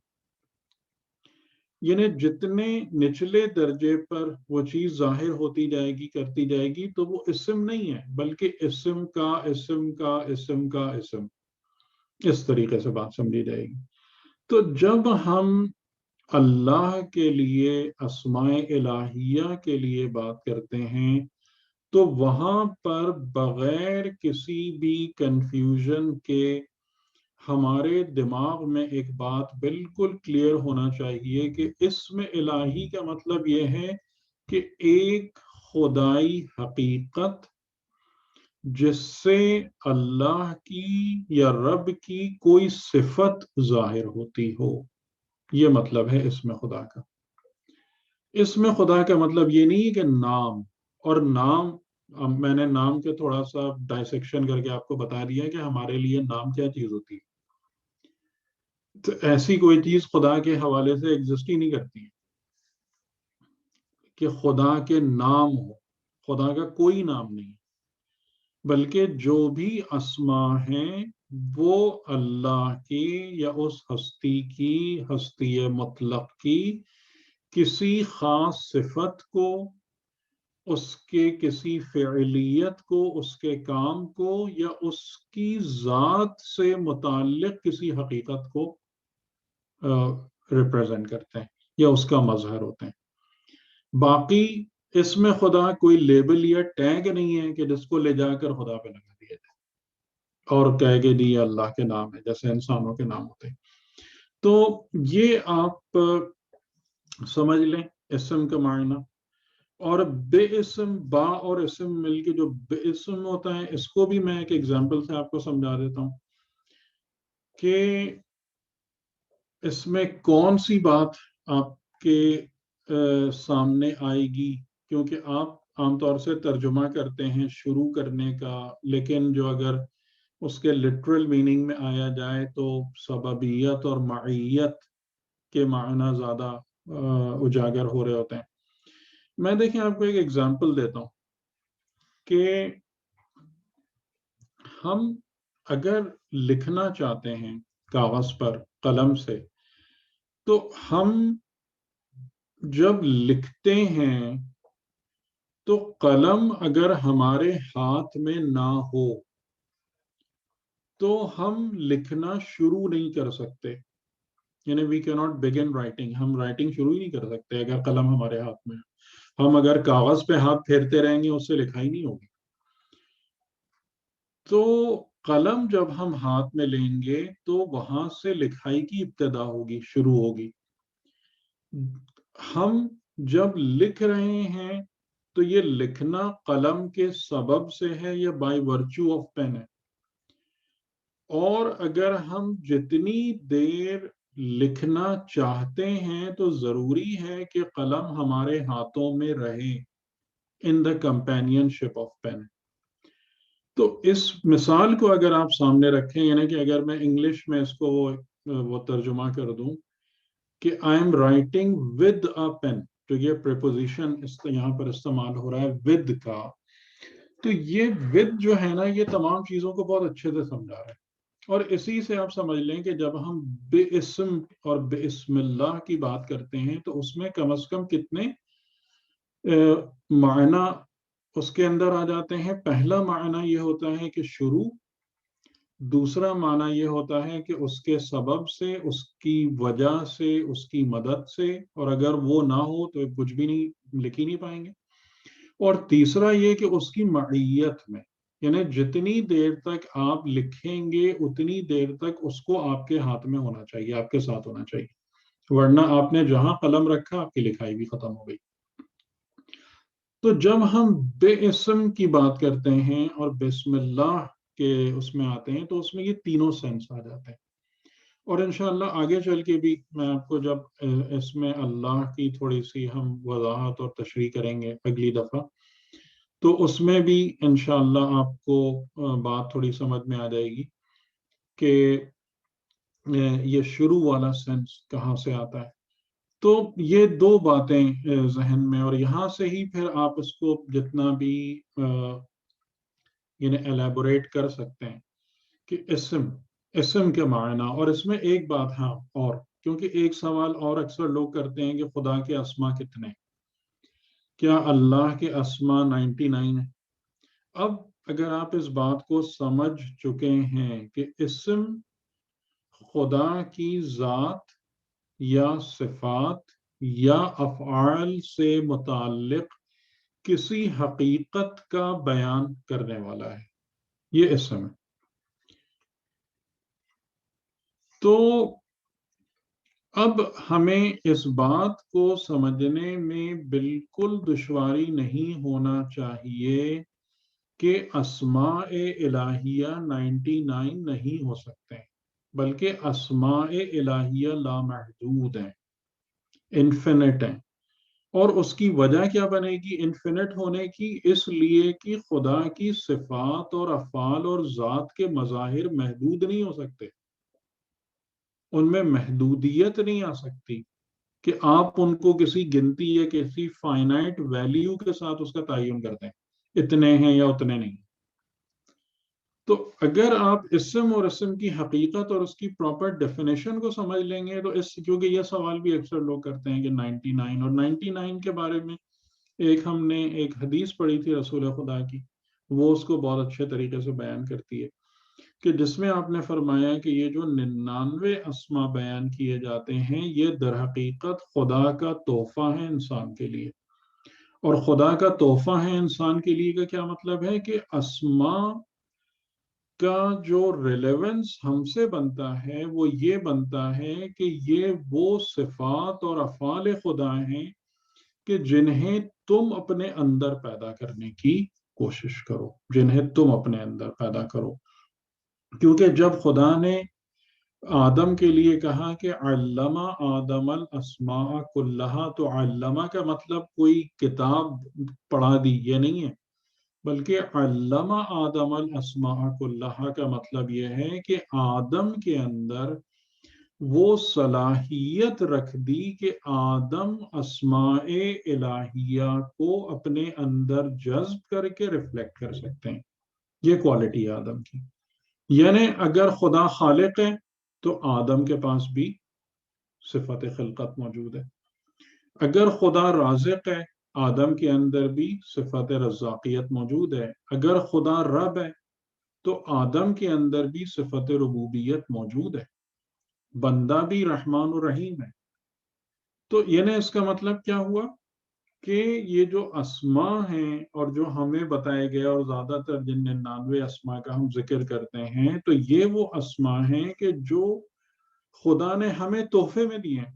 یعنی جتنے نچلے درجے پر وہ چیز ظاہر ہوتی جائے گی، کرتی جائے گی، تو وہ اسم نہیں ہے بلکہ اسم کا اسم کا اسم کا اسم. اس طریقے سے بات سمجھی جائے گی. تو جب ہم اللہ کے لیے، اسماء الہیہ کے لیے بات کرتے ہیں، تو وہاں پر بغیر کسی بھی کنفیوژن کے ہمارے دماغ میں ایک بات بالکل کلیئر ہونا چاہیے کہ اسم الہی کا مطلب یہ ہے کہ ایک خدائی حقیقت جس سے اللہ کی یا رب کی کوئی صفت ظاہر ہوتی ہو، یہ مطلب ہے اسم خدا کا. اسم خدا کا مطلب یہ نہیں ہے کہ نام، اور نام میں نے نام کے تھوڑا سا ڈائسیکشن کر کے آپ کو بتا دیا کہ ہمارے لیے نام کیا چیز ہوتی ہے. تو ایسی کوئی چیز خدا کے حوالے سے ایگزسٹ ہی نہیں کرتی ہے کہ خدا کے نام ہو. خدا کا کوئی نام نہیں، بلکہ جو بھی اسماء ہیں وہ اللہ کی یا اس ہستی کی، ہستی مطلق کی کسی خاص صفت کو، اس کے کسی فعلیت کو، اس کے کام کو، یا اس کی ذات سے متعلق کسی حقیقت کو ریپرزینٹ کرتے ہیں یا اس کا مظہر ہوتے ہیں. باقی اس میں خدا کوئی لیبل یا ٹیگ نہیں ہے کہ جس کو لے جا کر خدا پہ لگا دیا جائے اور کہے کہ یہ اللہ کے نام ہے جیسے انسانوں کے نام ہوتے ہیں. تو یہ آپ سمجھ لیں اسم کا معنی. اور بے اسم، با اور اسم مل کے جو بے اسم ہوتا ہے، اس کو بھی میں ایک ایگزامپل سے آپ کو سمجھا دیتا ہوں کہ اس میں کون سی بات آپ کے سامنے آئے گی، کیونکہ آپ عام طور سے ترجمہ کرتے ہیں شروع کرنے کا، لیکن جو اگر اس کے لٹرل میننگ میں آیا جائے تو سببیت اور معیت کے معنی زیادہ اجاگر ہو رہے ہوتے ہیں. میں دیکھیں آپ کو ایک ایگزامپل دیتا ہوں. کہ ہم اگر لکھنا چاہتے ہیں کاغذ پر قلم سے، تو ہم جب لکھتے ہیں تو قلم اگر ہمارے ہاتھ میں نہ ہو تو ہم لکھنا شروع نہیں کر سکتے. یعنی وی کی ناٹ بگن رائٹنگ، ہم رائٹنگ شروع ہی نہیں کر سکتے اگر قلم ہمارے ہاتھ میں ہے. ہم اگر کاغذ پہ ہاتھ پھیرتے رہیں گے اس سے لکھائی نہیں ہوگی. تو قلم جب ہم ہاتھ میں لیں گے تو وہاں سے لکھائی کی ابتدا ہوگی، شروع ہوگی. ہم جب لکھ رہے ہیں تو یہ لکھنا قلم کے سبب سے ہے یا بائی ورچو آف پین ہے. اور اگر ہم جتنی دیر لکھنا چاہتے ہیں تو ضروری ہے کہ قلم ہمارے ہاتھوں میں رہے ان دا کمپینین شپ آف پین. تو اس مثال کو اگر آپ سامنے رکھیں، یعنی کہ اگر میں انگلش میں اس کو وہ ترجمہ کر دوں کہ I am writing with a pen, تو یہ پریپوزیشن یہاں پر استعمال ہو رہا ہے ود کا. تو یہ ود جو ہے نا، یہ تمام چیزوں کو بہت اچھے سے سمجھا رہا ہے. اور اسی سے آپ سمجھ لیں کہ جب ہم بے اسم اور بسم اللہ کی بات کرتے ہیں تو اس میں کم از کم کتنے معنی اس کے اندر آ جاتے ہیں. پہلا معنی یہ ہوتا ہے کہ شروع، دوسرا معنی یہ ہوتا ہے کہ اس کے سبب سے، اس کی وجہ سے، اس کی مدد سے، اور اگر وہ نہ ہو تو کچھ بھی نہیں لکھ ہی نہیں پائیں گے. اور تیسرا یہ کہ اس کی معیت میں، یعنی جتنی دیر تک آپ لکھیں گے اتنی دیر تک اس کو آپ کے ہاتھ میں ہونا چاہیے، آپ کے ساتھ ہونا چاہیے، ورنہ آپ نے جہاں قلم رکھا آپ کی لکھائی بھی ختم ہو گئی. تو جب ہم بے اسم کی بات کرتے ہیں اور بسم اللہ کے اس میں آتے ہیں تو اس میں یہ تینوں سینس آ جاتے ہیں. اور انشاءاللہ آگے چل کے بھی میں آپ کو جب اس میں اللہ کی تھوڑی سی ہم وضاحت اور تشریح کریں گے اگلی دفعہ، تو اس میں بھی انشاءاللہ آپ کو بات تھوڑی سمجھ میں آ جائے گی کہ یہ شروع والا سینس کہاں سے آتا ہے. تو یہ دو باتیں ذہن میں، اور یہاں سے ہی پھر آپ اس کو جتنا بھی یعنی ایلیبوریٹ کر سکتے ہیں کہ اسم کے معنی. اور اس میں ایک بات، ہاں، اور کیونکہ ایک سوال اور اکثر لوگ کرتے ہیں کہ خدا کے اسما کتنے، کیا اللہ کے اسما 99 ہیں؟ اب اگر آپ اس بات کو سمجھ چکے ہیں کہ اسم خدا کی ذات یا صفات یا افعال سے متعلق کسی حقیقت کا بیان کرنے والا ہے، یہ اسم ہے. تو اب ہمیں اس بات کو سمجھنے میں بالکل دشواری نہیں ہونا چاہیے کہ اسماء الہیہ 99 نہیں ہو سکتے، بلکہ اسماء الہیہ لامحدود ہیں، انفینٹ ہیں. اور اس کی وجہ کیا بنے گی انفینٹ ہونے کی؟ اس لیے کہ خدا کی صفات اور افعال اور ذات کے مظاہر محدود نہیں ہو سکتے، ان میں محدودیت نہیں آ سکتی کہ آپ ان کو کسی گنتی یا کسی فائنائٹ ویلیو کے ساتھ اس کا تعین کرتے ہیں، اتنے ہیں یا اتنے نہیں. تو اگر آپ اسم اور اسم کی حقیقت اور اس کی پراپر ڈیفینیشن کو سمجھ لیں گے تو کیونکہ یہ سوال بھی اکثر لوگ کرتے ہیں کہ 99 اور 99 کے بارے میں ہم نے ایک حدیث پڑھی تھی رسول خدا کی، وہ اس کو بہت اچھے طریقے سے بیان کرتی ہے کہ جس میں آپ نے فرمایا کہ یہ جو 99 اسما بیان کیے جاتے ہیں یہ در حقیقت خدا کا تحفہ ہے انسان کے لیے. اور خدا کا تحفہ ہے انسان کے لیے کا کیا مطلب ہے کہ اسما کا جو ریلیونس ہم سے بنتا ہے وہ یہ بنتا ہے کہ یہ وہ صفات اور افعال خدا ہیں کہ جنہیں تم اپنے اندر پیدا کرنے کی کوشش کرو، جنہیں تم اپنے اندر پیدا کرو. کیونکہ جب خدا نے آدم کے لیے کہا کہ علم آدم الاسماء کلہا، تو علمہ کا مطلب کوئی کتاب پڑھا دی یہ نہیں ہے، بلکہ علم آدم الاسماء کلہا کا مطلب یہ ہے کہ آدم کے اندر وہ صلاحیت رکھ دی کہ آدم اسماء الہیہ کو اپنے اندر جذب کر کے ریفلیکٹ کر سکتے ہیں. یہ کوالٹی ہے آدم کی. یعنی اگر خدا خالق ہے تو آدم کے پاس بھی صفت خلقت موجود ہے. اگر خدا رازق ہے آدم کے اندر بھی صفت رزاقیت موجود ہے. اگر خدا رب ہے تو آدم کے اندر بھی صفت ربوبیت موجود ہے. بندہ بھی رحمان و رحیم ہے. تو یعنی اس کا مطلب کیا ہوا کہ یہ جو اسماء ہیں اور جو ہمیں بتائے گئے اور زیادہ تر جن 99 اسماء کا ہم ذکر کرتے ہیں تو یہ وہ اسماء ہیں کہ جو خدا نے ہمیں تحفے میں دیے ہیں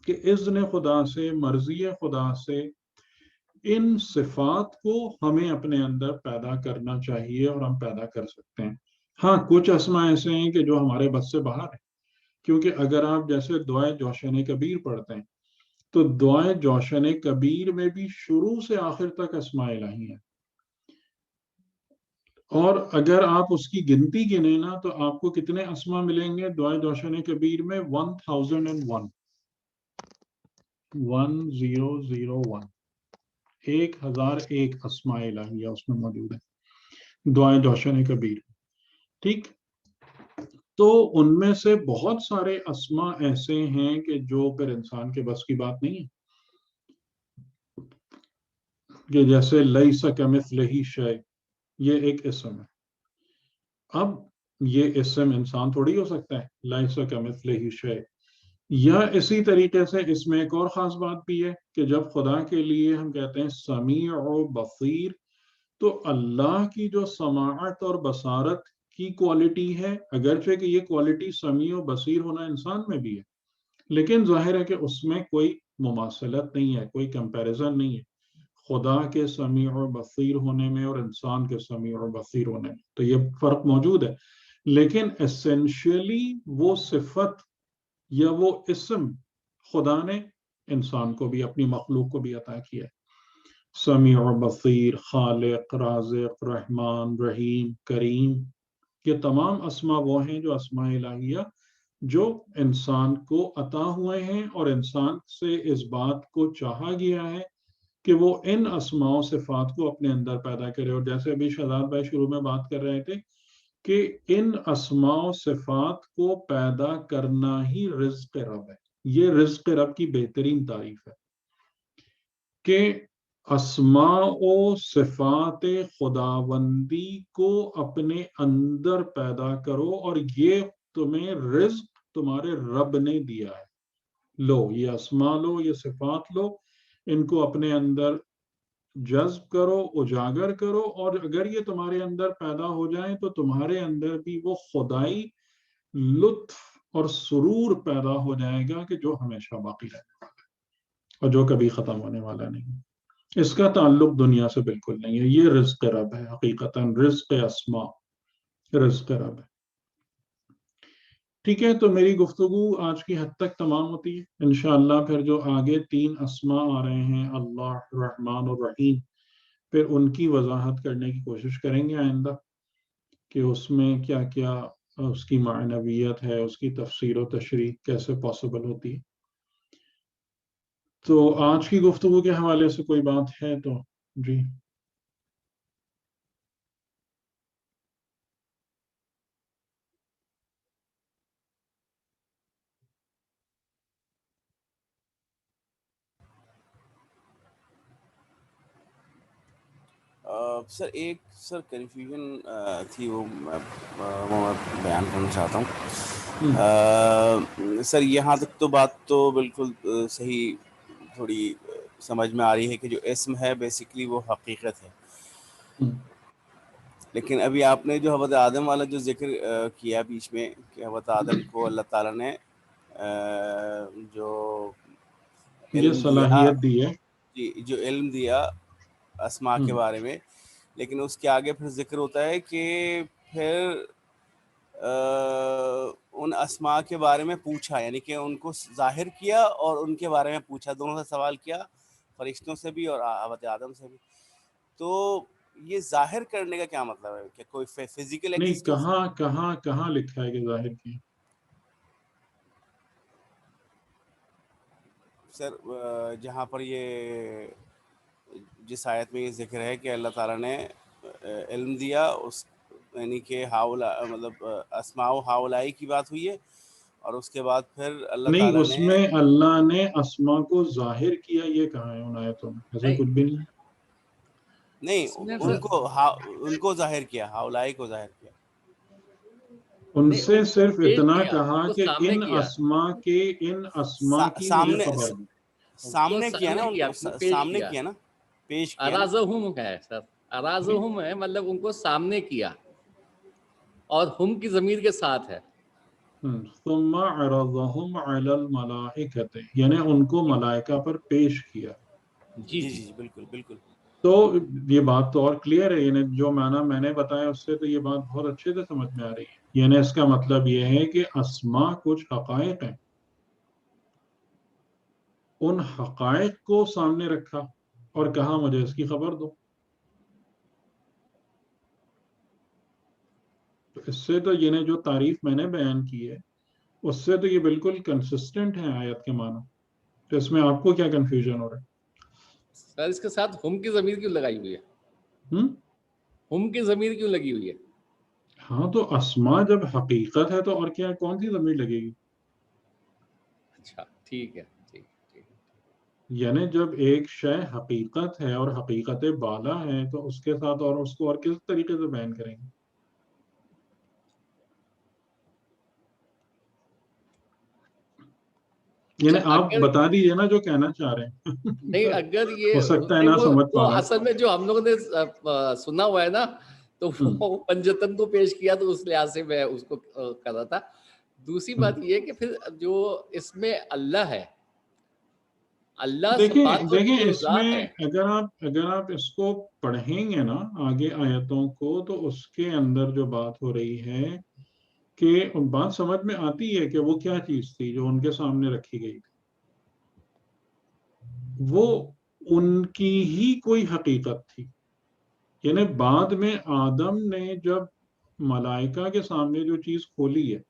کہ اذن خدا سے مرضی خدا سے ان صفات کو ہمیں اپنے اندر پیدا کرنا چاہیے اور ہم پیدا کر سکتے ہیں. ہاں کچھ اسماء ایسے ہیں کہ جو ہمارے بس سے باہر ہیں. کیونکہ اگر آپ جیسے دعائے جوشن کبیر پڑھتے ہیں تو دعائے جوشن کبیر میں بھی شروع سے آخر تک اسماء الہی ہیں. اور اگر آپ اس کی گنتی گنیں نا تو آپ کو کتنے اسماء ملیں گے دعائے جوشن کبیر میں 1001 1001 1001 اسماء الہیہ اس میں موجود ہے دعائے جوشن کبیر. ٹھیک. تو ان میں سے بہت سارے اسماء ایسے ہیں کہ جو پھر انسان کے بس کی بات نہیں ہے. کہ جیسے لیس کمثلہ شیء یہ ایک اسم ہے. اب یہ اسم انسان تھوڑی ہو سکتا ہے لیس کمثلہ شیء. یا اسی طریقے سے اس میں ایک اور خاص بات بھی ہے کہ جب خدا کے لیے ہم کہتے ہیں سمیع و بصیر تو اللہ کی جو سماعت اور بصارت کی کوالٹی ہے اگرچہ کہ یہ کوالٹی سمیع و بصیر ہونا انسان میں بھی ہے لیکن ظاہر ہے کہ اس میں کوئی مماثلت نہیں ہے کوئی کمپیریزن نہیں ہے خدا کے سمیع و بصیر ہونے میں اور انسان کے سمیع و بصیر ہونے میں. تو یہ فرق موجود ہے لیکن اسینشیلی وہ صفت یا وہ اسم خدا نے انسان کو بھی اپنی مخلوق کو بھی عطا کیا ہے. سمیع و بصیر خالق رازق رحمان رحیم کریم یہ تمام اسماء وہ ہیں جو اسماء الہیہ جو انسان کو عطا ہوئے ہیں اور انسان سے اس بات کو چاہا گیا ہے کہ وہ ان اسماء و صفات کو اپنے اندر پیدا کرے. اور جیسے ابھی شہزاد بھائی شروع میں بات کر رہے تھے کہ ان اسماء و صفات کو پیدا کرنا ہی رزق رب ہے. یہ رزق رب کی بہترین تعریف ہے کہ اسماء و صفات خداوندی کو اپنے اندر پیدا کرو اور یہ تمہیں رزق تمہارے رب نے دیا ہے. لو یہ اسماء لو یہ صفات لو ان کو اپنے اندر جذب کرو اجاگر کرو اور اگر یہ تمہارے اندر پیدا ہو جائیں تو تمہارے اندر بھی وہ خدائی لطف اور سرور پیدا ہو جائے گا کہ جو ہمیشہ باقی رہنے والا ہے اور جو کبھی ختم ہونے والا نہیں. اس کا تعلق دنیا سے بالکل نہیں ہے. یہ رزق رب ہے حقیقتاً رزق اسماء رزق رب ہے. ٹھیک ہے تو میری گفتگو آج کی حد تک تمام ہوتی ہے. انشاءاللہ پھر جو آگے 3 اسماء آ رہے ہیں اللہ رحمان اور رحیم پھر ان کی وضاحت کرنے کی کوشش کریں گے آئندہ کہ اس میں کیا کیا اس کی معنویت ہے اس کی تفسیر و تشریح کیسے پاسبل ہوتی ہے. تو آج کی گفتگو کے حوالے سے کوئی بات ہے تو جی سر ایک کنفیوژن تھی وہ میں بیان کرنا چاہتا ہوں. سر یہاں تک تو بات تو بالکل صحیح تھوڑی سمجھ میں آ رہی ہے کہ جو اسم ہے بیسیکلی وہ حقیقت ہے. لیکن ابھی آپ نے جو حضرت آدم والا جو ذکر کیا بیچ میں کہ حضرت آدم کو اللہ تعالیٰ نے جو یہ علم دیا صلاحیت دی ہے جی جو علم دیا اسماء کے بارے میں لیکن اس کے آگے پھر ذکر ہوتا ہے کہ پھر ان اسماء کے بارے میں پوچھا یعنی کہ ان کو ظاہر کیا اور ان کے بارے میں پوچھا دونوں سے سوال کیا فرشتوں سے بھی اور حضرت آدم سے بھی. تو یہ ظاہر کرنے کا کیا مطلب ہے کہ کوئی فزیکل نہیں ایگزسٹنس کہاں لکھا ہے کہ ظاہر کی سر جہاں پر یہ جس آیت میں یہ ذکر ہے کہ اللہ تعالیٰ نے علم دیا اس یعنی کہ مطلب اسماء و ہاولائی کی بات ہوئی ہے، اور اس کے بعد پھر اللہ نہیں، تعالیٰ اس نے میں اللہ نے اسما کو ظاہر کیا، یہ کہا ہے ان آیتوں میں؟ ایسا کچھ بھی نہیں ہے۔ نہیں اس میں ان کو ظاہر کیا، ہاولائی کو ظاہر کیا، ان نہیں، سے ان کو صرف پیش اتنا کیا، کہا ان کو کہ سامنے ان کیا، اسما کی مجھے سامنے خبر دو۔ سامنے کیا نا، ان کو پیش سامنے کیا، کیا نا، پیش کیا نا۔ ارازہم ہے سر، ارازہم ہے مطلب ان کو سامنے کیا، اور ہم کی ضمیر کے ساتھ ہے۔ ثم عرضهم علی الملائکۃ، یعنی ان کو ملائکہ پر پیش کیا۔ جی جی جی جی بالکل بالکل۔ تو یہ بات تو اور کلیئر ہے، یعنی جو معنی میں نے بتایا اس سے تو یہ بات بہت اچھے سے سمجھ میں آ رہی ہے۔ یعنی اس کا مطلب یہ ہے کہ اسما کچھ حقائق ہیں، ان حقائق کو سامنے رکھا اور کہا مجھے اس کی خبر دو۔ تو اس سے تو یہ جو تعریف میں نے بیان کی ہے اس سے تو یہ بالکل کنسسٹنٹ ہے آیت کے معنی۔ تو اس میں آپ کو کیا کنفیوژن ہو رہا ہے؟ سر اس کے ساتھ ہم کی ضمیر کیوں لگائی ہوئی ہے؟ ہم کی ضمیر کیوں لگی ہوئی ہے؟ ہاں تو اسما جب حقیقت ہے تو اور کیا، کون سی ضمیر لگے گی؟ اچھا ٹھیک ہے، ٹھیک ٹھیک۔ یعنی جب ایک شے حقیقت ہے اور حقیقت بالا ہے تو اس کے ساتھ اور اس کو اور کس طریقے سے بیان کریں گے؟ یعنی آپ اگر بتا دیجئے نا جو کہنا چاہ رہے ہیں۔ نہیں، اگر یہ ہو سکتا ہے نہیں، نہ سمجھ وہ پانا۔ اصل میں جو ہم لوگوں نے سنا ہوا ہے نا، تو وہ پنجتن کو پیش کیا، تو اس لحاظ سے میں اس کو کر رہا تھا۔ دوسری بات یہ کہ پھر جو اس میں اللہ ہے، اللہ صفات اور دیکھیں جو اس ذات میں ہے۔ اگر آپ اس کو پڑھیں گے نا آگے آیتوں کو، تو اس کے اندر جو بات ہو رہی ہے کہ بات سمجھ میں آتی ہے کہ وہ کیا چیز تھی جو ان کے سامنے رکھی گئی تھی۔ وہ ان کی ہی کوئی حقیقت تھی، یعنی بعد میں آدم نے جب ملائکہ کے سامنے جو چیز کھولی ہے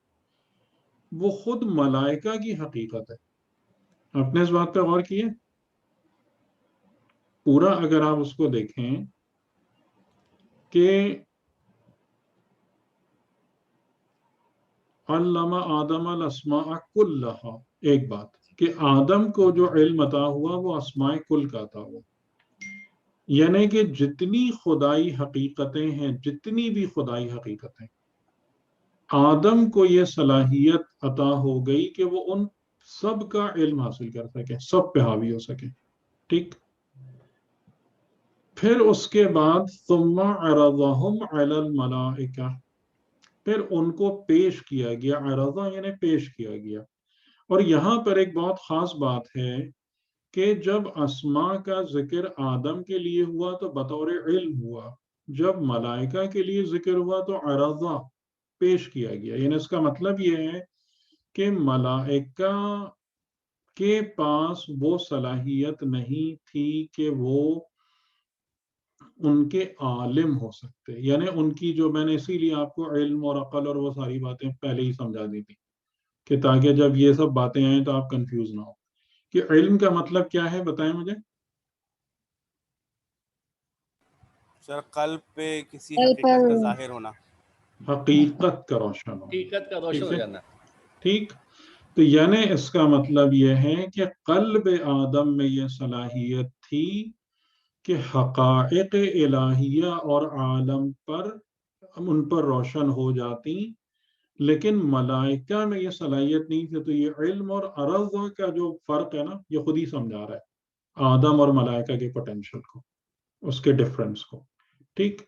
وہ خود ملائکہ کی حقیقت ہے۔ آپ نے اس بات پہ غور کیا؟ پورا اگر آپ اس کو دیکھیں کہ علم آدم الاسماء کلہا، ایک بات کہ آدم کو جو علم عطا ہوا وہ اسماء کل کا عطا ہوا، یعنی کہ جتنی خدائی حقیقتیں ہیں، جتنی بھی خدائی حقیقتیں، آدم کو یہ صلاحیت عطا ہو گئی کہ وہ ان سب کا علم حاصل کر سکے، سب پہ حاوی ہو سکے۔ ٹھیک، پھر اس کے بعد ثم عرضهم علی الملائکہ، پھر ان کو پیش کیا گیا، عرضہ یعنی پیش کیا گیا۔ اور یہاں پر ایک بہت خاص بات ہے کہ جب اسماء کا ذکر آدم کے لیے ہوا تو بطور علم ہوا، جب ملائکہ کے لیے ذکر ہوا تو عرضہ پیش کیا گیا۔ یعنی اس کا مطلب یہ ہے کہ ملائکہ کے پاس وہ صلاحیت نہیں تھی کہ وہ ان کے عالم ہو سکتے، یعنی ان کی جو میں نے اسی لیے آپ کو علم اور عقل اور وہ ساری باتیں پہلے ہی سمجھا دی تھی کہ تاکہ جب یہ سب باتیں آئیں تو آپ کنفیوز نہ ہو کہ علم کا مطلب کیا ہے۔ بتائیں مجھے۔ سر قلب پہ کسی حقیقت کا ظاہر ہونا، حقیقت کا روشن ہونا۔ حقیقت کا روشن ٹھیک ہو ہے، جانا۔ ٹھیک۔ تو یعنی اس کا مطلب یہ ہے کہ قلب آدم میں یہ صلاحیت تھی کہ حقائق الہیہ اور عالم پر ان پر روشن ہو جاتی، لیکن ملائکہ میں یہ صلاحیت نہیں تھی۔ تو یہ علم اور عرض کا جو فرق ہے نا، یہ خود ہی سمجھا رہا ہے آدم اور ملائکہ کے پوٹینشل کو، اس کے ڈفرنس کو۔ ٹھیک،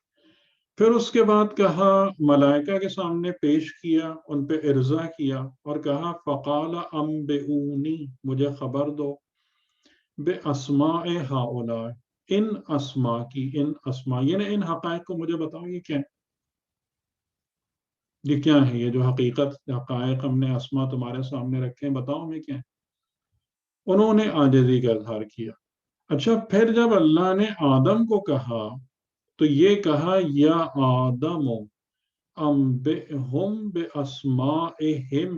پھر اس کے بعد کہا ملائکہ کے سامنے پیش کیا، ان پہ ارضا کیا اور کہا فقال انبئونی، مجھے خبر دو، بے اسماء ہؤلاء، ان اسماء کی، ان اسماء یعنی ان حقائق کو مجھے بتاؤ، یہ کیا ہے، یہ کیا ہے، یہ جو حقیقت حقائق ہم نے اسماء تمہارے سامنے رکھے ہیں، بتاؤ ہمیں کیا ہے۔ انہوں نے عاجزی کا اظہار کیا۔ اچھا، پھر جب اللہ نے آدم کو کہا تو یہ کہا یا آدم انبئہم باسمائہم،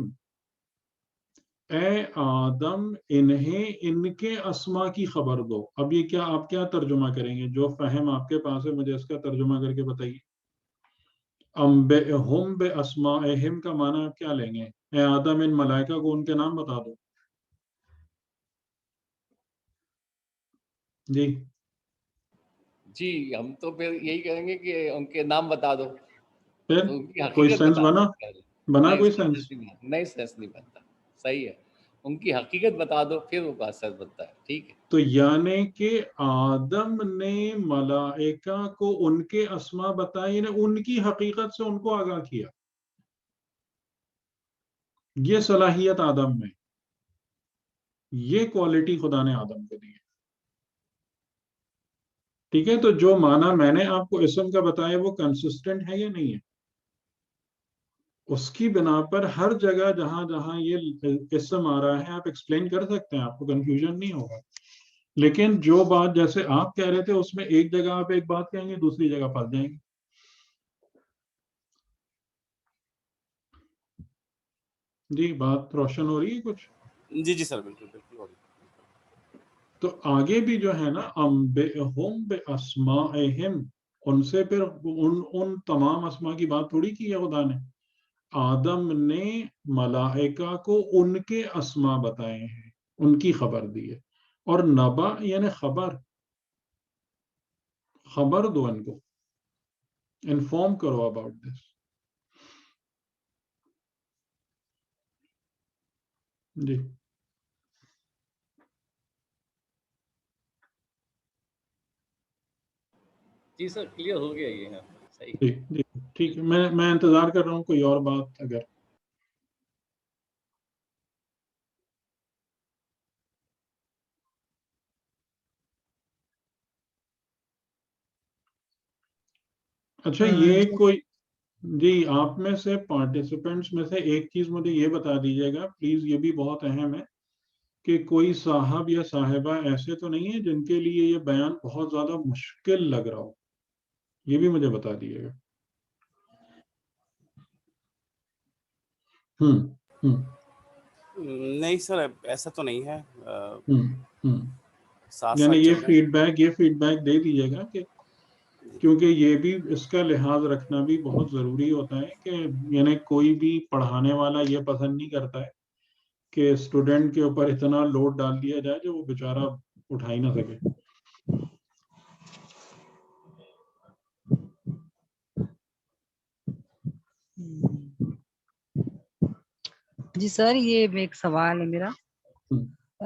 اے آدم انہیں ان کے اسما کی خبر دو. اب یہ کیا آپ کیا ترجمہ کریں گے؟ جو فہم آپ کے پاس ہے مجھے اس کا ترجمہ کر کے بتائیے. انبئہم باسمائہم کا معنی آپ کیا لیں گے؟ اے آدم ان ملائکہ کو ان کے نام بتا دو. جی جی ہم تو پھر یہی کہیں گے کہ ان کے نام بتا دو، پھر تو ان کی کوئی حقیقت سینس بتا بنا دو. بنا نہیں کوئی سینس؟ نہیں سینس نہیں بنتا. صحیح ہے، ان کی حقیقت بتا دو پھر وہ بات سچ بنتا ہے. ٹھیک ہے. تو یعنی کہ آدم نے ملائکہ کو ان کے اسما بتائے، یعنی ان کی حقیقت سے ان کو آگاہ کیا. یہ صلاحیت آدم میں، یہ کوالٹی خدا نے آدم کو دی ہے. ٹھیک ہے، تو جو معنی میں نے آپ کو اسم کا بتایا وہ کنسسٹنٹ ہے یا نہیں ہے؟ اس کی بنا پر ہر جگہ جہاں جہاں یہ اسم آ رہا ہے آپ ایکسپلین کر سکتے ہیں، آپ کو کنفیوژن نہیں ہوگا. لیکن جو بات جیسے آپ کہہ رہے تھے اس میں ایک جگہ آپ ایک بات کہیں گے دوسری جگہ پھنس جائیں گے. جی بات روشن ہو رہی ہے کچھ؟ جی جی سر بالکل بالکل. تو آگے بھی جو ہے نا انبئہم باسمائہم، ان سے پھر ان تمام اسما کی بات تھوڑی کی ہے خدا نے. آدم نے ملائکہ کو ان کے اسما بتائے ہیں، ان کی خبر دی ہے. اور نبا یعنی خبر دو، ان کو انفارم کرو about this. G G sir clear ہو گیا یہ. ہاں صحیح. جی جی ٹھیک ہے، میں انتظار کر رہا ہوں کوئی اور بات اگر. اچھا یہ کوئی، جی آپ میں سے پارٹیسپینٹس میں سے ایک چیز مجھے یہ بتا دیجیے گا پلیز، یہ بھی بہت اہم ہے کہ کوئی صاحب یا صاحبہ ایسے تو نہیں ہے جن کے لیے یہ بیان بہت زیادہ مشکل لگ رہا ہو؟ یہ بھی مجھے بتا دیجیے گا. نہیں سر ایسا تو نہیں ہے. ساتھ یعنی ساتھ یہ چل رہے فیڈ بیک دے دیجیے گا کہ کیونکہ یہ بھی اس کا لحاظ رکھنا بھی بہت ضروری ہوتا ہے کہ یعنی کوئی بھی پڑھانے والا یہ پسند نہیں کرتا ہے کہ اسٹوڈنٹ کے اوپر اتنا لوڈ ڈال دیا جائے جو وہ بیچارہ اٹھا ہی نہ سکے. جی سر یہ ایک سوال ہے میرا.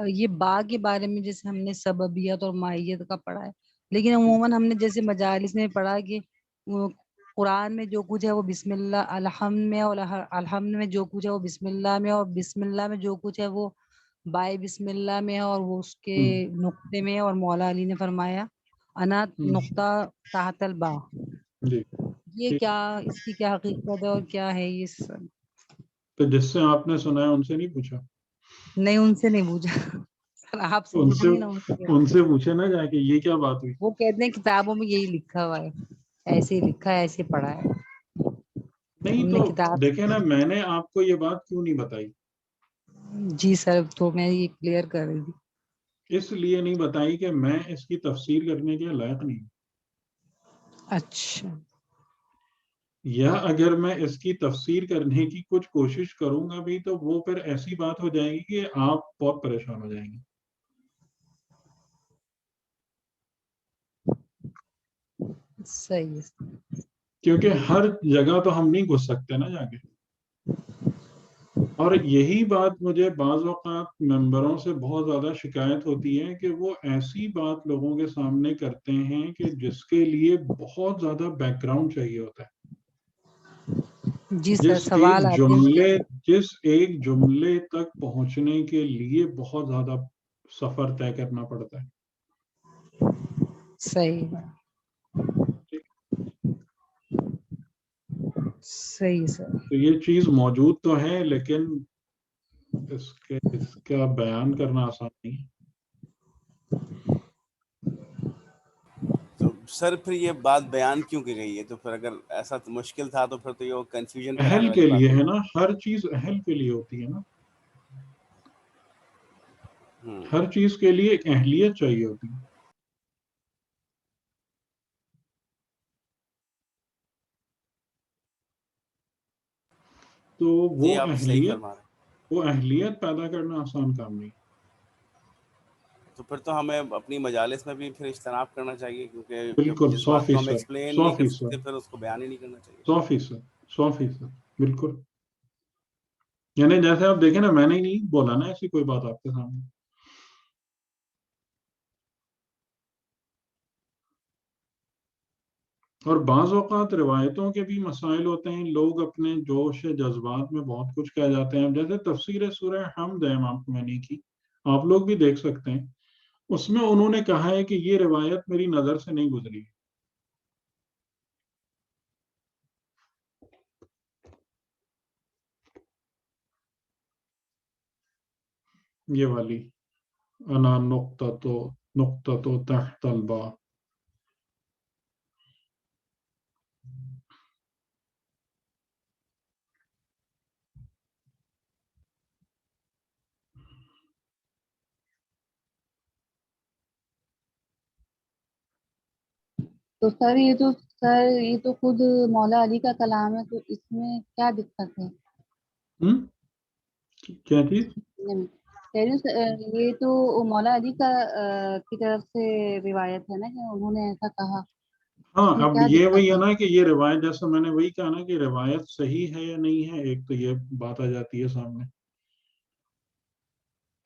یہ با کے بارے میں جیسے ہم نے سببیت اور ماہیت کا پڑھا ہے، لیکن عموماً ہم نے جیسے مجالس میں پڑھا کہ قرآن میں جو کچھ ہے وہ بسم اللہ الحمد میں، اور الحمد میں جو کچھ ہے وہ بسم اللہ میں، اور بسم اللہ میں جو کچھ ہے وہ بائے بسم اللہ میں، اور وہ اس کے نقطے میں. اور مولا علی نے فرمایا انا نقطہ تحت البا. یہ کیا، اس کی کیا حقیقت ہے اور کیا ہے یہ سب؟ تو جس سے آپ نے سنا ہے ان سے نہیں پوچھا؟ نہیں ان سے نہیں پوچھا سر، آپ سے پوچھیں گے نا ان سے پوچھے نا جا کے یہ کیا بات ہوئی. وہ کہتے ہیں کتابوں میں یہی لکھا ہوا ہے، ایسے ہی لکھا ہے، ایسے پڑھا ہے. نہیں ہم تو نے کتاب دیکھیں نا میں نے آپ کو یہ بات کیوں نہیں بتائی؟ جی سر تو میں یہ کلیئر کر رہی تھی. اس لیے نہیں بتائی کہ میں اس کی تفسیر کرنے کے لائق نہیں. اچھا. یا اگر میں اس کی تفسیر کرنے کی کچھ کوشش کروں گا بھی تو وہ پھر ایسی بات ہو جائے گی کہ آپ بہت پریشان ہو جائیں گے. صحیح ہے. کیونکہ ہر جگہ تو ہم نہیں گھس سکتے نا جا کے. اور یہی بات مجھے بعض اوقات ممبروں سے بہت زیادہ شکایت ہوتی ہے کہ وہ ایسی بات لوگوں کے سامنے کرتے ہیں کہ جس کے لیے بہت زیادہ بیک گراؤنڈ چاہیے ہوتا ہے. جی سر سوال آتے ہیں. جس ایک جملے تک پہنچنے کے لیے بہت زیادہ سفر طے کرنا پڑتا ہے. صحیح صحیح سر. تو یہ چیز موجود تو ہے لیکن اس کا بیان کرنا آسان نہیں ہے. تو سر پھر یہ بات بیان کیوں کی گئی ہے؟ تو پھر اگر ایسا مشکل تھا تو پھر تو یہ کنفیوژن اہل پھیلانے کے والی بات لیے ہے. ہے نا، ہر چیز اہل کے لیے ہوتی ہے نا. ہر چیز کے لیے ایک اہلیت چاہیے ہوتی ہے. تو جی آپ صحیح فرما رہے ہیں. وہ اہلیت پیدا کرنا آسان کام نہیں. تو پھر تو ہمیں اپنی مجالس میں بھی پھر اجتناب کرنا چاہیے، کیونکہ بالکل جس بات کو ہم ایکسپلین نہیں کر 100%، سکتے پھر اس کو بیان ہی نہیں کرنا چاہیے. 100%، بالکل. یعنی جیسے آپ دیکھیں نا، میں نے نہیں بولا نا ایسی کوئی بات آپ کے سامنے. اور بعض اوقات روایتوں کے بھی مسائل ہوتے ہیں، لوگ اپنے جوش جذبات میں بہت کچھ کہہ جاتے ہیں. جیسے تفسیر سورہ حمد ہے امام خمینی کی، آپ لوگ بھی دیکھ سکتے ہیں. اس میں انہوں نے کہا ہے کہ یہ روایت میری نظر سے نہیں گزری. یہ والی انا نقطہ تحت الباء. تو سر یہ تو خود مولا علی کا کلام ہے، تو اس میں کیا دقت ہے؟ کیا چیز؟ کہہ رہی ہوں یہ تو مولا علی کی طرف سے روایت ہے نا کہ انہوں نے ایسا کہا. ہاں، اب یہ وہی ہے نا کہ یہ روایت، جیسا میں نے وہی کہا نا کہ روایت صحیح ہے یا نہیں ہے، ایک تو یہ بات آ جاتی ہے سامنے.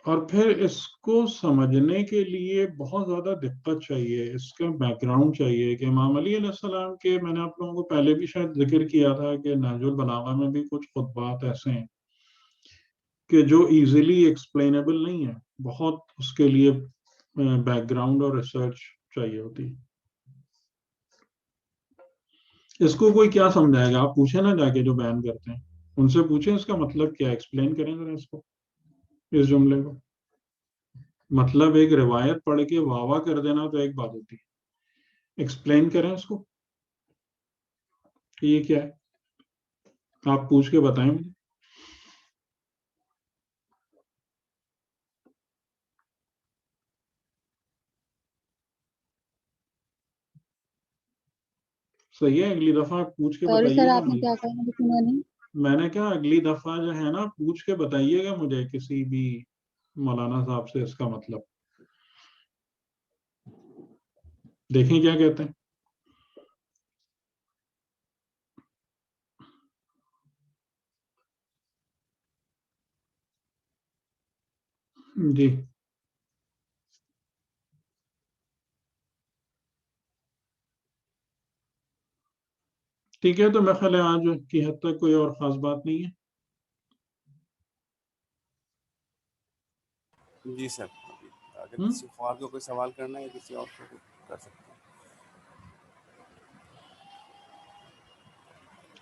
اور پھر اس کو سمجھنے کے لیے بہت زیادہ دقت چاہیے، اس کا بیک گراؤنڈ چاہیے. کہ امام علی علیہ السلام کے، میں نے آپ لوگوں کو پہلے بھی شاید ذکر کیا تھا کہ نہج البلاغہ میں بھی کچھ خطبات ایسے ہیں کہ جو ایزیلی ایکسپلینیبل نہیں ہے. بہت اس کے لیے بیک گراؤنڈ اور ریسرچ چاہیے ہوتی. اس کو کوئی کیا سمجھائے گا؟ آپ پوچھیں نا جا کے جو بیان کرتے ہیں ان سے پوچھیں اس کا مطلب کیا، ایکسپلین کریں ذرا اس کو، اس جملے کو. مطلب ایک روایت پڑھ کے واہ واہ کر دینا تو ایک بات ہوتی ہے، ایکسپلین کریں اس کو کہ یہ کیا ہے. آپ پوچھ کے بتائیں مجھے. صحیح ہے، اگلی دفعہ پوچھ کے سوری بتائیے سر، گا آپ نے مجھے. کیا کہا؟ مجھے سنا نہیں. میں نے کہا اگلی دفعہ جو ہے نا پوچھ کے بتائیے گا مجھے کسی بھی مولانا صاحب سے اس کا مطلب. دیکھیں کیا کہتے ہیں. جی ٹھیک ہے، تو میں خیال ہے آج کی حد تک کوئی اور خاص بات نہیں ہے. جی سر، اگر کسی اور کو کوئی سوال کرنا ہے یا کسی اور کو کر سکتے ہیں.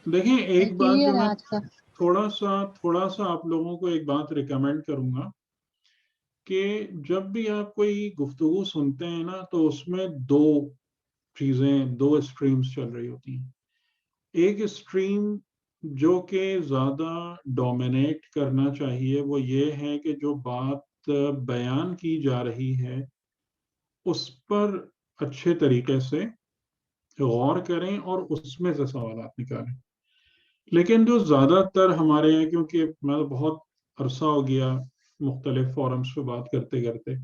دیکھیں ایک بات جو کلیئر ہے میں آج کا. تھوڑا سا آپ لوگوں کو ایک بات ریکمینڈ کروں گا کہ جب بھی آپ کوئی گفتگو سنتے ہیں نا تو اس میں دو اسٹریمز چل رہی ہوتی ہیں. ایک اسٹریم جو کہ زیادہ ڈومینیٹ کرنا چاہیے وہ یہ ہے کہ جو بات بیان کی جا رہی ہے اس پر اچھے طریقے سے غور کریں اور اس میں سے سوالات نکالیں. لیکن جو زیادہ تر ہمارے یہاں، کیونکہ میں بہت عرصہ ہو گیا مختلف فورمز پہ بات کرتے کرتے،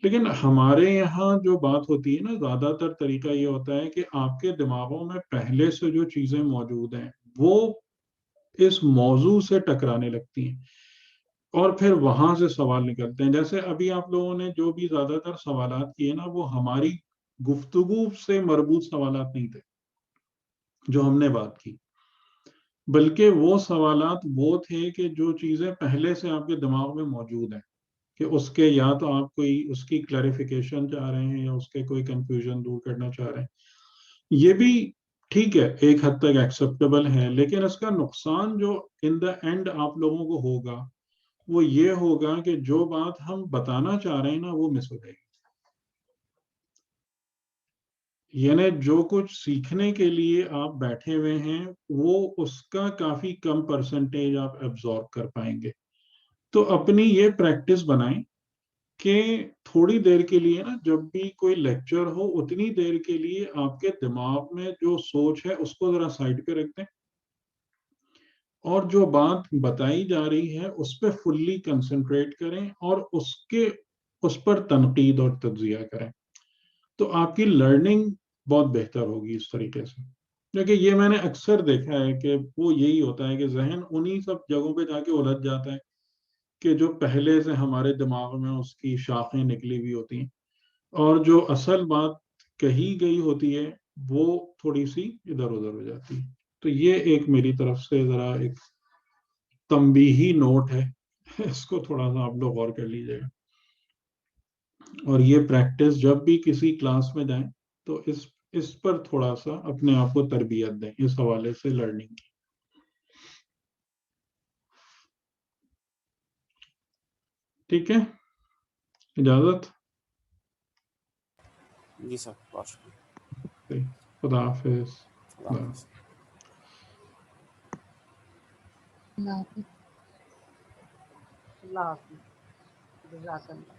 لیکن ہمارے یہاں جو بات ہوتی ہے نا، زیادہ تر طریقہ یہ ہوتا ہے کہ آپ کے دماغوں میں پہلے سے جو چیزیں موجود ہیں وہ اس موضوع سے ٹکرانے لگتی ہیں اور پھر وہاں سے سوال نکلتے ہیں. جیسے ابھی آپ لوگوں نے جو بھی زیادہ تر سوالات کیے نا وہ ہماری گفتگو سے مربوط سوالات نہیں تھے جو ہم نے بات کی، بلکہ وہ سوالات وہ تھے کہ جو چیزیں پہلے سے آپ کے دماغ میں موجود ہیں کہ اس کے یا تو آپ کوئی اس کی کلیریفیکیشن چاہ رہے ہیں یا اس کے کوئی کنفیوژن دور کرنا چاہ رہے ہیں. یہ بھی ٹھیک ہے، ایک حد تک ایکسیپٹیبل ہے، لیکن اس کا نقصان جو ان دا اینڈ آپ لوگوں کو ہوگا وہ یہ ہوگا کہ جو بات ہم بتانا چاہ رہے ہیں نا وہ مس ہو جائے گی. یعنی جو کچھ سیکھنے کے لیے آپ بیٹھے ہوئے ہیں وہ اس کا کافی کم پرسنٹیج آپ ایبزارب کر پائیں گے. تو اپنی یہ پریکٹس بنائیں کہ تھوڑی دیر کے لیے نا جب بھی کوئی لیکچر ہو اتنی دیر کے لیے آپ کے دماغ میں جو سوچ ہے اس کو ذرا سائڈ پہ رکھ دیں اور جو بات بتائی جا رہی ہے اس پہ فلی کنسنٹریٹ کریں اور اس پر تنقید اور تجزیہ کریں تو آپ کی لرننگ بہت بہتر ہوگی اس طریقے سے. کیونکہ یہ میں نے اکثر دیکھا ہے کہ وہ یہی ہوتا ہے کہ ذہن انہی سب جگہوں پہ جا کے الجھ جاتا ہے کہ جو پہلے سے ہمارے دماغ میں اس کی شاخیں نکلی ہوئی ہوتی ہیں اور جو اصل بات کہی گئی ہوتی ہے وہ تھوڑی سی ادھر ادھر ہو جاتی ہے. تو یہ ایک میری طرف سے ذرا ایک تنبیہی نوٹ ہے, اس کو تھوڑا سا آپ لوگ غور کر لیجیے گا. اور یہ پریکٹس جب بھی کسی کلاس میں جائیں تو اس پر تھوڑا سا اپنے آپ کو تربیت دیں اس حوالے سے لرننگ کی. ٹھیک ہے, اجازت. جی سر, بہت شکریہ. خدا حافظ. اللہ حافظ. اللہ حافظ. اللہ حافظ. جزاک اللہ.